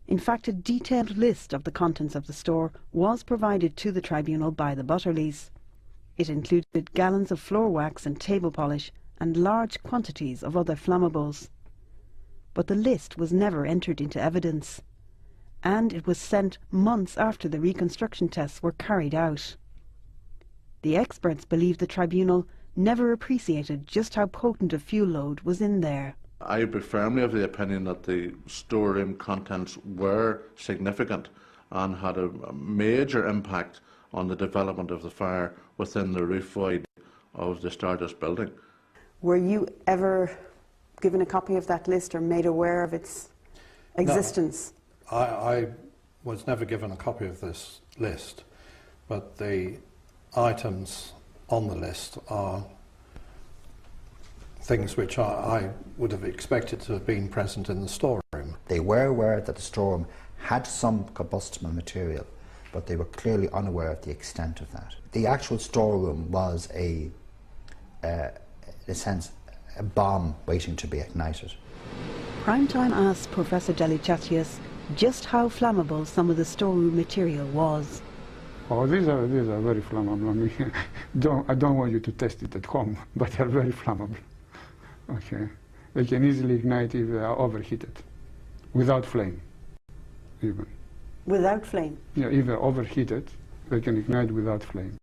S24: In fact, a detailed list of the contents of the store was provided to the tribunal by the Butterleys. It included gallons of floor wax and table polish and large quantities of other flammables. But the list was never entered into evidence, and it was sent months after the reconstruction tests were carried out. The experts believe the tribunal never appreciated just how potent a fuel load was in there.
S22: I would be firmly of the opinion that the storeroom contents were significant and had a major impact on the development of the fire within the roof void of the Stardust building.
S24: Were you ever given a copy of that list or made aware of its existence?
S25: No, I was never given a copy of this list, but the items on the list are things which I would have expected to have been present in the storeroom.
S23: They were aware that the storeroom had some combustible material, but they were clearly unaware of the extent of that. The actual storeroom was in a sense, a bomb waiting to be ignited.
S24: Primetime asked Professor Delichatius just how flammable some of the storeroom material was.
S6: Oh, these are very flammable. I mean, I don't want you to test it at home, but they're very flammable. Okay, they can easily ignite if they are overheated, without flame, even.
S24: Without flame?
S6: Yeah, if they're overheated, they can ignite without flame.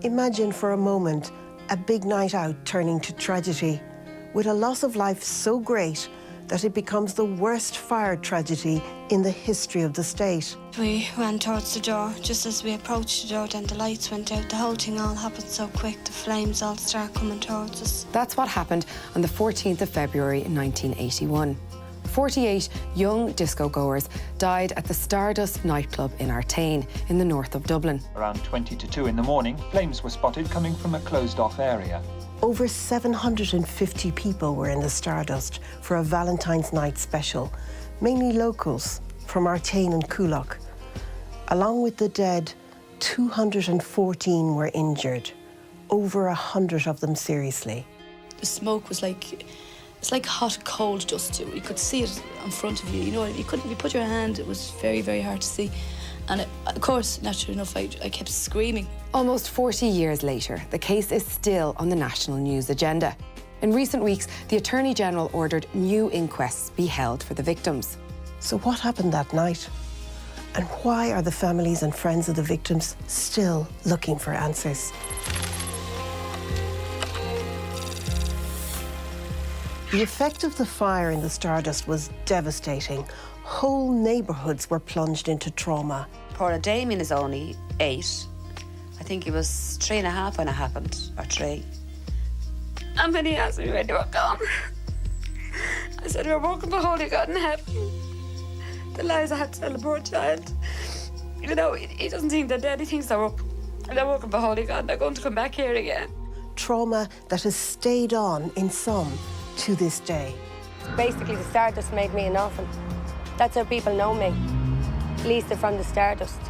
S10: Imagine for a moment a big night out turning to tragedy, with a loss of life so great that it becomes the worst fire tragedy in the history of the state.
S11: We ran towards the door. Just as we approached the door, then the lights went out. The whole thing all happened so quick. The flames all start coming towards us.
S12: That's what happened on the 14th of February in 1981. 48 young disco-goers died at the Stardust nightclub in Artane, in the north of Dublin.
S13: Around 20 to 2 in the morning, flames were spotted coming from a closed-off area.
S10: Over 750 people were in the Stardust for a Valentine's night special, mainly locals from Artane and Coolock. Along with the dead, 214 were injured, over 100 of them seriously.
S14: The smoke was it's like hot, cold dust. You could see it in front of you. You know, if you put your hand, it was very, very hard to see. And of course, naturally enough, I kept screaming.
S12: Almost 40 years later, the case is still on the national news agenda. In recent weeks, the Attorney General ordered new inquests be held for the victims.
S10: So what happened that night? And why are the families and friends of the victims still looking for answers? The effect of the fire in the Stardust was devastating. Whole neighbourhoods were plunged into trauma.
S15: Poor Damien is only 8. I think he was 3.5 when it happened, or 3.
S11: And when he asked me when they were gone, I said, we're working for Holy God in heaven. The lies I had to tell the poor child. You know, he doesn't think they're dead, he thinks they're working for Holy God, they're going to come back here again.
S10: Trauma that has stayed on in some to this day.
S16: Basically, the Stardust made me an orphan. That's how people know me. Lisa from the Stardust.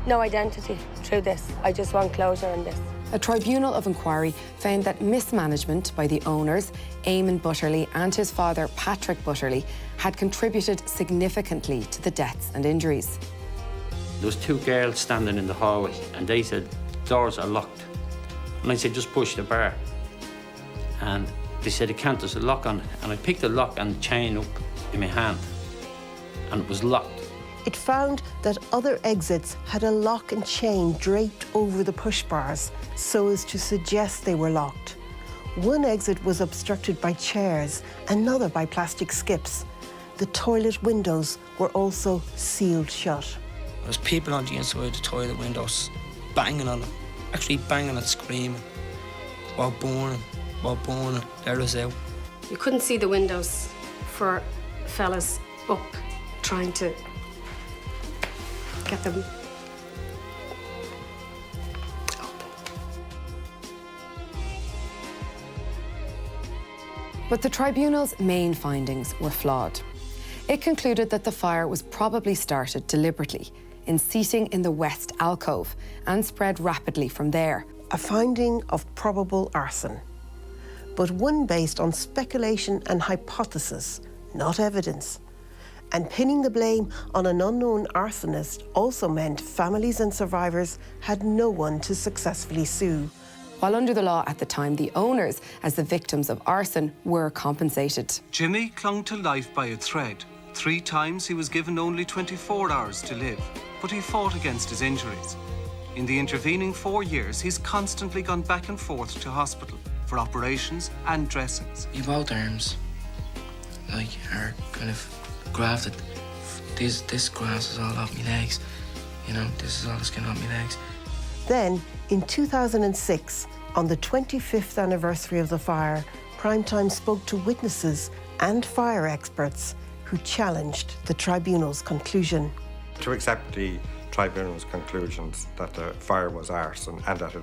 S16: No identity through this. I just want closure on this.
S12: A tribunal of inquiry found that mismanagement by the owners, Eamon Butterley and his father, Patrick Butterley, had contributed significantly to the deaths and injuries.
S5: There was 2 girls standing in the hallway and they said, doors are locked. And I said, just push the bar. And they said, it can't, there's a lock on it. And I picked the lock and the chain up in my hand, and it was locked.
S10: It found that other exits had a lock and chain draped over the push bars so as to suggest they were locked. One exit was obstructed by chairs, another by plastic skips. The toilet windows were also sealed shut.
S18: There was people on the inside of the toilet windows banging on it, actually banging and screaming, while burning, there was out.
S4: You couldn't see the windows for fellas up trying to get them open.
S12: But the tribunal's main findings were flawed. It concluded that the fire was probably started deliberately, in seating in the west alcove, and spread rapidly from there.
S10: A finding of probable arson, but one based on speculation and hypothesis, not evidence. And pinning the blame on an unknown arsonist also meant families and survivors had no one to successfully sue.
S12: While under the law at the time, the owners, as the victims of arson, were compensated.
S17: Jimmy clung to life by a thread. 3 times he was given only 24 hours to live, but he fought against his injuries. In the intervening 4 years, he's constantly gone back and forth to hospital for operations and dressings.
S18: Both arms, are kind of grafted. This grass is all off my legs. You know, this is all the skin off my legs.
S10: Then, in 2006, on the 25th anniversary of the fire, Primetime spoke to witnesses and fire experts who challenged the tribunal's conclusion.
S28: To accept the tribunal's conclusions that the fire was arson and that it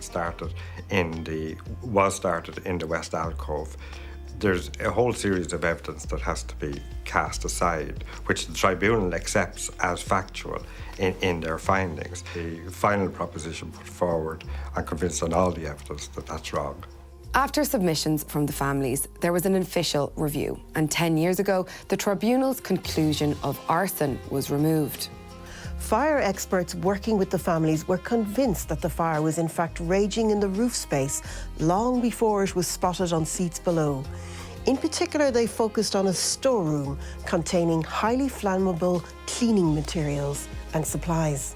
S28: was started in the West Alcove, there's a whole series of evidence that has to be cast aside, which the tribunal accepts as factual in their findings. The final proposition put forward, I'm convinced on all the evidence that that's wrong.
S12: After submissions from the families, there was an official review, and 10 years ago, the tribunal's conclusion of arson was removed.
S10: Fire experts working with the families were convinced that the fire was in fact raging in the roof space long before it was spotted on seats below. In particular, they focused on a storeroom containing highly flammable cleaning materials and supplies.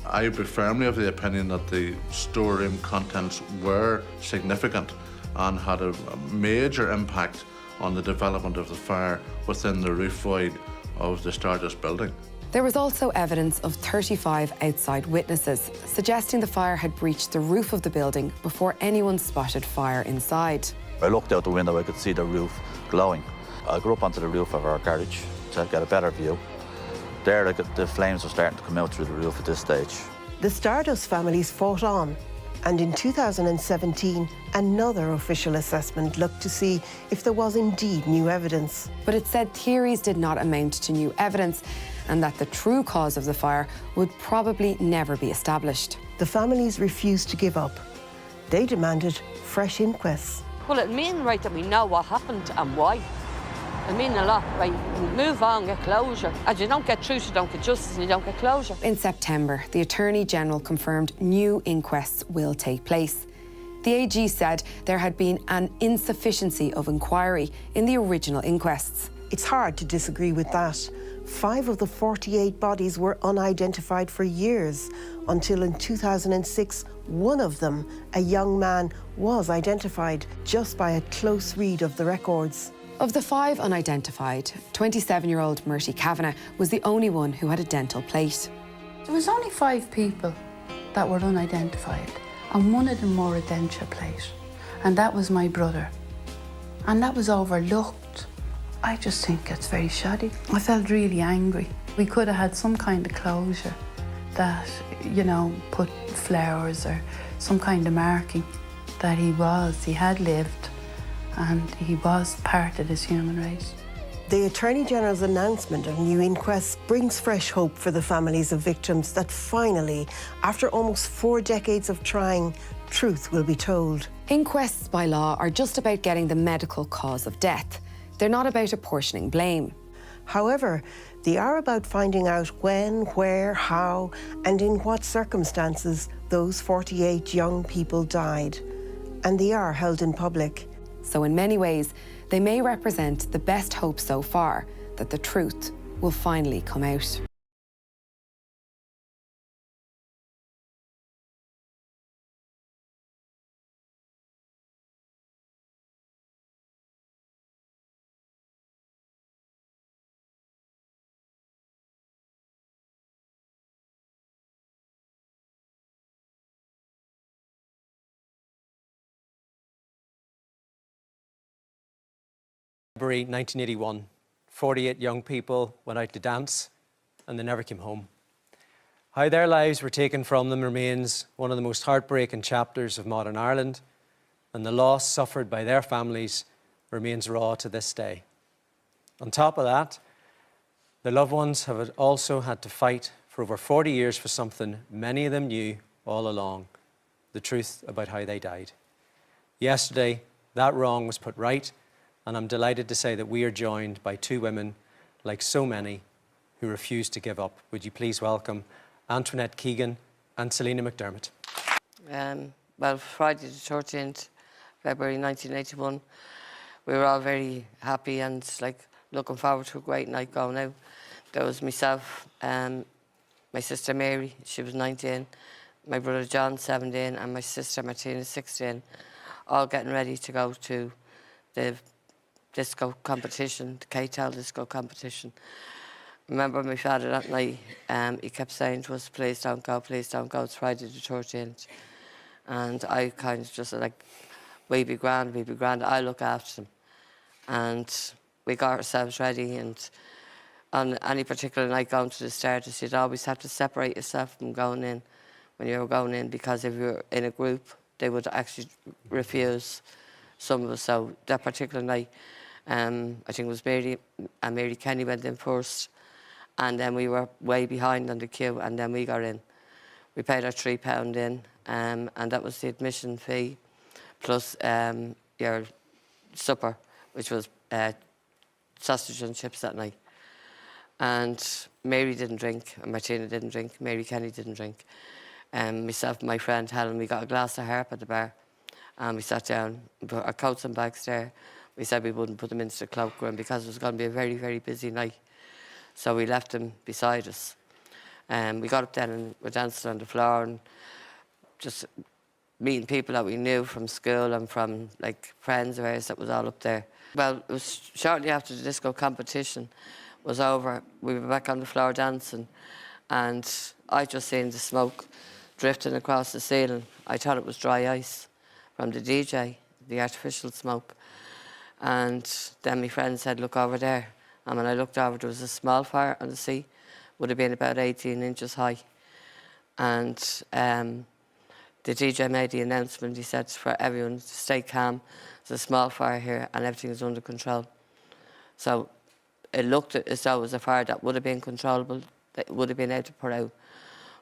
S22: I would be firmly of the opinion that the storeroom contents were significant and had a major impact on the development of the fire within the roof void of the Stardust building.
S12: There was also evidence of 35 outside witnesses, suggesting the fire had breached the roof of the building before anyone spotted fire inside.
S9: I looked out the window, I could see the roof glowing. I grew up onto the roof of our garage to get a better view. There, the flames were starting to come out through the roof at this stage.
S10: The Stardust families fought on, and in 2017, another official assessment looked to see if there was indeed new evidence.
S12: But it said theories did not amount to new evidence, and that the true cause of the fire would probably never be established.
S10: The families refused to give up. They demanded fresh inquests.
S1: Well, it means, right, that we know what happened and why. It means a lot, right? Move on, get closure. As you don't get truth, you don't get justice, and you don't get closure.
S12: In September, the Attorney General confirmed new inquests will take place. The AG said there had been an insufficiency of inquiry in the original inquests.
S10: It's hard to disagree with that. 5 of the 48 bodies were unidentified for years, until in 2006, one of them, a young man, was identified just by a close read of the records.
S12: Of the 5 unidentified, 27-year-old Murty Kavanagh was the only one who had a dental plate.
S2: There was only 5 people that were unidentified, and one of them wore a denture plate, and that was my brother. And that was overlooked. I just think it's very shoddy. I felt really angry. We could have had some kind of closure that, you know, put flowers or some kind of marking that he had lived, and he was part of this human race.
S10: The Attorney General's announcement of new inquests brings fresh hope for the families of victims that finally, after almost 4 decades of trying, truth will be told.
S12: Inquests by law are just about getting the medical cause of death. They're not about apportioning blame.
S10: However, they are about finding out when, where, how, and in what circumstances those 48 young people died. And they are held in public.
S12: So in many ways, they may represent the best hope so far that the truth will finally come out.
S3: February 1981, 48 young people went out to dance and they never came home. How their lives were taken from them remains one of the most heartbreaking chapters of modern Ireland, and the loss suffered by their families remains raw to this day. On top of that, their loved ones have also had to fight for over 40 years for something many of them knew all along, the truth about how they died. Yesterday, that wrong was put right, and I'm delighted to say that we are joined by 2 women, like so many, who refuse to give up. Would you please welcome Antoinette Keegan and Selena McDermott.
S1: Well, Friday the 13th, February 1981, we were all very happy and looking forward to a great night going out. There was myself, my sister Mary, she was 19, my brother John, 17, and my sister Martina, 16, all getting ready to go to the disco competition, the K-Tel disco competition. Remember my father that night, he kept saying to us, please don't go, it's Friday the 13th. And I kind of just we be grand, I'll look after them. And we got ourselves ready, and on any particular night going to the Stardust, you'd always have to separate yourself from going in when you were going in, because if you were in a group, they would actually refuse some of us. So that particular night, I think it was Mary and Mary Kenny went in first, and then we were way behind on the queue, and then we got in. We paid our £3 in, and that was the admission fee, plus your supper, which was sausage and chips that night. And Mary didn't drink, and Martina didn't drink, Mary Kenny didn't drink. Myself and my friend Helen, we got a glass of harp at the bar, and we sat down, put our coats and bags there. We said we wouldn't put them into the cloakroom because it was going to be a very, very busy night. So we left them beside us. We got up then and were dancing on the floor and just meeting people that we knew from school and from like friends of ours that was all up there. Well, it was shortly after the disco competition was over, we were back on the floor dancing, and I just seen the smoke drifting across the ceiling. I thought it was dry ice from the DJ, the artificial smoke. And then my friend said, look over there. And when I looked over, there was a small fire on the sea, would have been about 18 inches high. And the DJ made the announcement. He said for everyone to stay calm. There's a small fire here and everything is under control. So it looked as though it was a fire that would have been controllable, that would have been able to put out.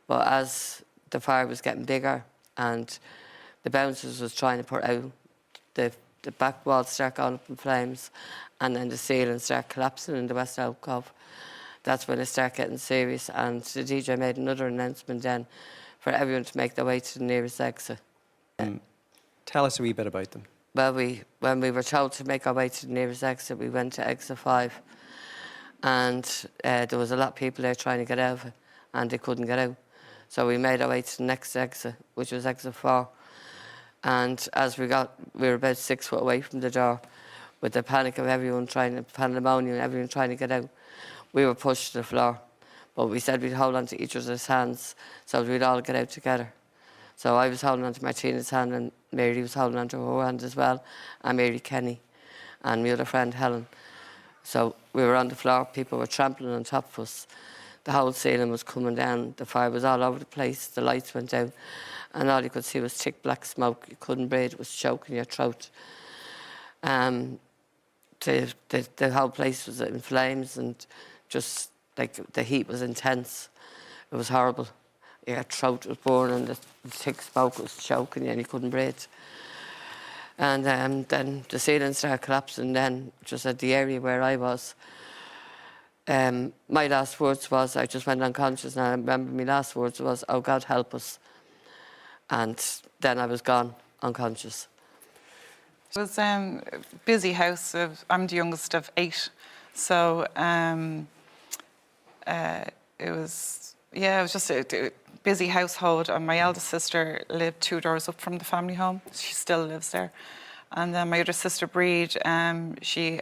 S1: But as the fire was getting bigger and the bouncers was trying to put out, the back walls start going up in flames, and then the ceiling start collapsing in the West Alcove. That's when it started getting serious, and the DJ made another announcement then for everyone to make their way to the nearest exit.
S3: Tell us a wee bit about them.
S1: Well, when we were told to make our way to the nearest exit, we went to exit 5, and there was a lot of people there trying to get out of it, and they couldn't get out. So we made our way to the next exit, which was exit 4. And as we were about 6 foot away from the door, with the panic of everyone pandemonium, everyone trying to get out, we were pushed to the floor. But we said we'd hold on to each other's hands so we'd all get out together. So I was holding on to Martina's hand, and Mary was holding on to her hand as well, and Mary Kenny, and my other friend Helen. So we were on the floor, people were trampling on top of us. The whole ceiling was coming down, the fire was all over the place, the lights went out, and all you could see was thick black smoke. You couldn't breathe, it was choking your throat. The whole place was in flames, and just like the heat was intense. It was horrible. Your throat was burning, the thick smoke was choking you, and you couldn't breathe. And then the ceiling started collapsing then, just at the area where I was. My last words was, I just went unconscious, and I remember my last words was, oh God, help us. And then I was gone, unconscious.
S7: It was a busy house. I'm the youngest of 8, so it was just a busy household. And my eldest sister lived 2 doors up from the family home. She still lives there. And then my other sister, Breed, she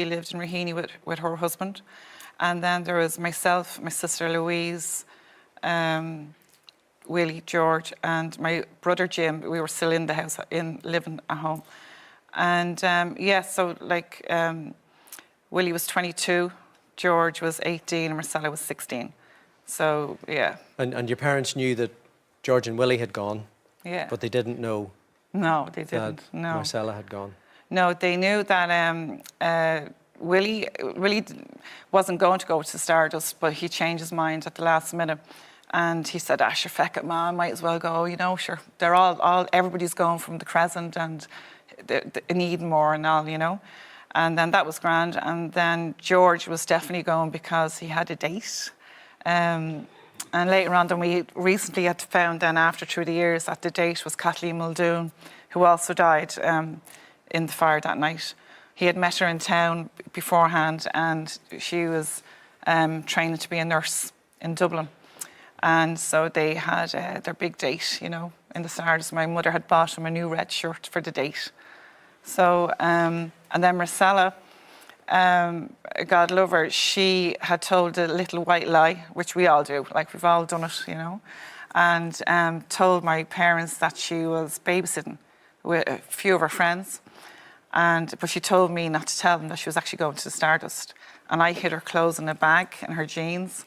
S7: lived in Raheny with her husband. And then there was myself, my sister Louise, Willie, George, and my brother Jim. We were still in the house, living at home. And so like Willie was 22, George was 18, and Marcella was 16. So, yeah.
S3: And your parents knew that George and Willie had gone,
S7: yeah,
S3: but they didn't know.
S7: No, they didn't. No.
S3: Marcella had gone.
S7: No, they knew that Willie wasn't going to go to Stardust, but he changed his mind at the last minute. And he said, sure, feck it, Ma, I might as well go, sure. They're everybody's going from the Crescent and in Edenmore and all, And then that was grand. And then George was definitely going because he had a date. And later on, then we recently had found then after through the years that the date was Kathleen Muldoon, who also died in the fire that night. He had met her in town beforehand, and she was training to be a nurse in Dublin. And so they had their big date, in the Stardust. My mother had bought him a new red shirt for the date. So, and then Marcella, God love her, she had told a little white lie, which we all do, like we've all done it, and told my parents that she was babysitting with a few of her friends. But she told me not to tell them that she was actually going to the Stardust. And I hid her clothes in a bag and her jeans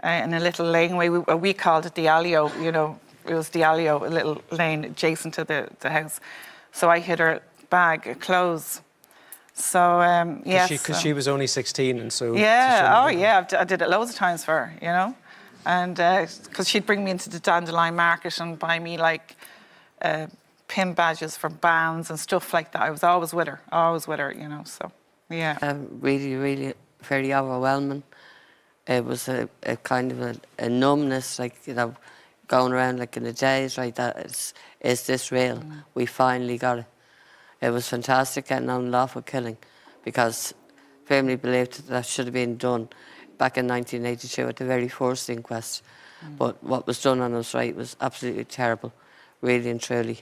S7: in a little laneway. We called it the Alio, you know, it was the Alio, a little lane adjacent to the house. So I hid her bag of clothes. So, yes.
S3: Because she was only 16 and so...
S7: Yeah, oh yeah, I did it loads of times for her, you know. And because she'd bring me into the Dandelion Market and buy me like pin badges for bands and stuff like that. I was always with her, you know, so, yeah.
S1: Really, really very overwhelming. It was a kind of a numbness, like, you know, going around like in the days, right, that is this real? We finally got it. It was fantastic getting on lawful killing because firmly believed that should have been done back in 1982 at the very first inquest. But what was done on us, right, was absolutely terrible, really and truly.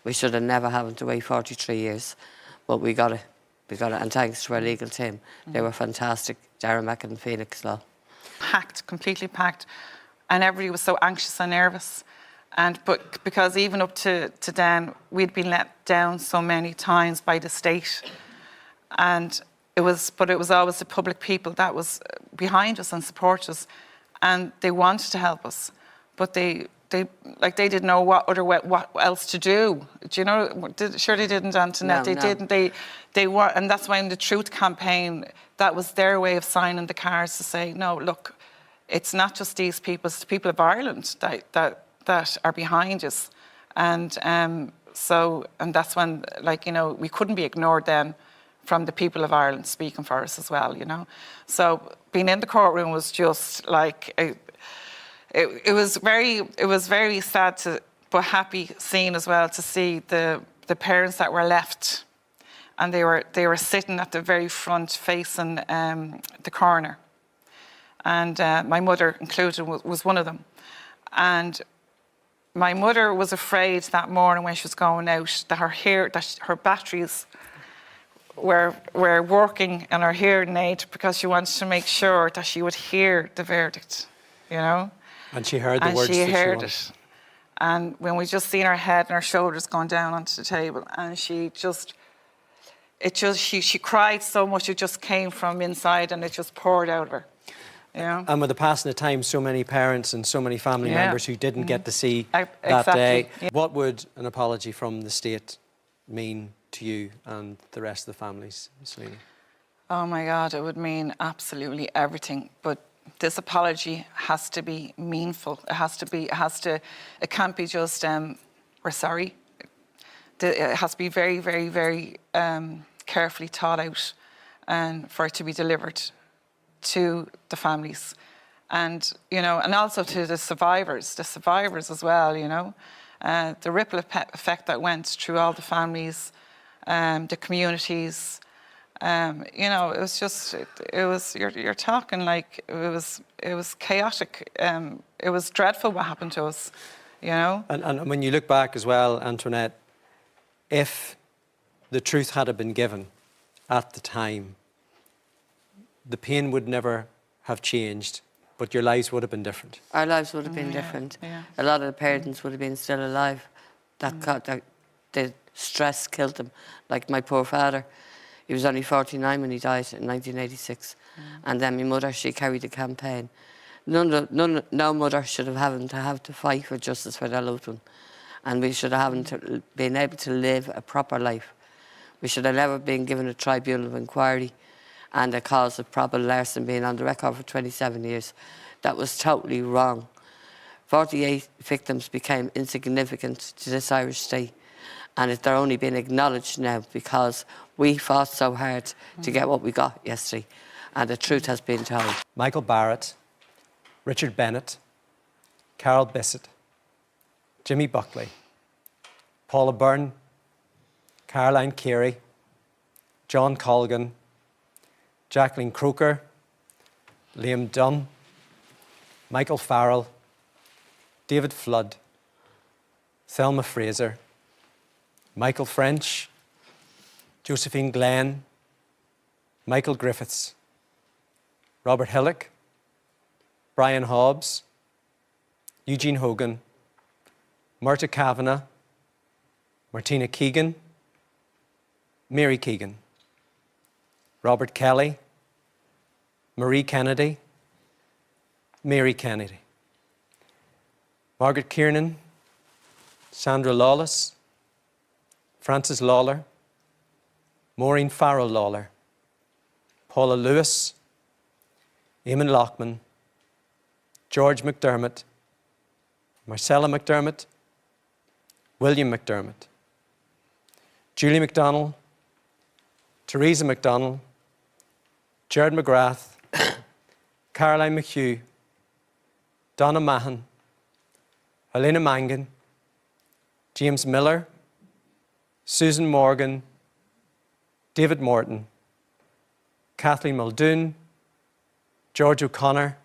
S1: We should have never having to wait 43 years, but we got it. We got it, and thanks to our legal team. They were fantastic, Darren Mack and Phoenix Law.
S7: Packed, completely packed, and everybody was so anxious and nervous. But because even up to then, we'd been let down so many times by the state, but it was always the public people that was behind us and support us, and they wanted to help us, but they didn't know what else to do. Do you know? Sure they didn't, Antoinette.
S1: No,
S7: didn't. They were, and that's why in the Truth campaign, that was their way of signing the cards to say, no, look, it's not just these people; it's the people of Ireland that are behind us, and that's when, like, you know, we couldn't be ignored then from the people of Ireland speaking for us as well, you know. So being in the courtroom was just like it was very sad but happy scene as well to see the parents that were left, and they were sitting at the very front facing the coroner, and my mother included was one of them, and my mother was afraid that morning when she was going out that her batteries were working in her hearing aid because she wanted to make sure that she would hear the verdict, you know.
S3: And she heard the words that she
S7: heard
S3: wanted.
S7: it. And when we just seen her head and her shoulders going down onto the table, and she cried so much, it just came from inside and it just poured out of her. You know?
S3: And with the passing of time, so many parents and so many family members who didn't get to see that
S7: Exactly.
S3: day.
S7: Yeah.
S3: What would an apology from the state mean to you and the rest of the families, Selena?
S7: Oh my God, it would mean absolutely everything. But this apology has to be meaningful. It can't be just, we're sorry. It has to be very, very, very carefully thought out and for it to be delivered to the families, and, you know, and also to the survivors as well, you know. The ripple effect that went through all the families, the communities, you know, it was just, you're talking like, it was chaotic. It was dreadful what happened to us, you know.
S3: And when you look back as well, Antoinette, if the truth had been given at the time, the pain would never have changed, but your lives would have been different.
S1: Our lives would have been different.
S7: Yeah.
S1: A lot of the parents would have been still alive. The stress killed them. Like my poor father, he was only 49 when he died in 1986. And then my mother, she carried the campaign. No mother should have to fight for justice for their loved one. And we should have been able to live a proper life. We should have never been given a tribunal of inquiry and a cause of probable arson being on the record for 27 years. That was totally wrong. 48 victims became insignificant to this Irish state, and they're only being acknowledged now because we fought so hard to get what we got yesterday, and the truth has been told.
S3: Michael Barrett, Richard Bennett, Carol Bissett, Jimmy Buckley, Paula Byrne, Caroline Carey, John Colgan, Jacqueline Croker, Liam Dunn, Michael Farrell, David Flood, Thelma Fraser, Michael French, Josephine Glenn, Michael Griffiths, Robert Hillock, Brian Hobbs, Eugene Hogan, Marta Kavanagh, Martina Keegan, Mary Keegan, Robert Kelly, Marie Kennedy, Mary Kennedy, Margaret Kiernan, Sandra Lawless, Frances Lawler, Maureen Farrell Lawler, Paula Lewis, Eamon Lockman, George McDermott, Marcella McDermott, William McDermott, Julie McDonnell, Teresa McDonnell, Jared McGrath, Caroline McHugh, Donna Mahan, Helena Mangan, James Miller, Susan Morgan, David Morton, Kathleen Muldoon, George O'Connor,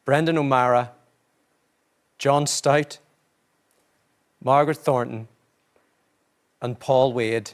S3: Brendan O'Mara, John Stout, Margaret Thornton, and Paul Wade.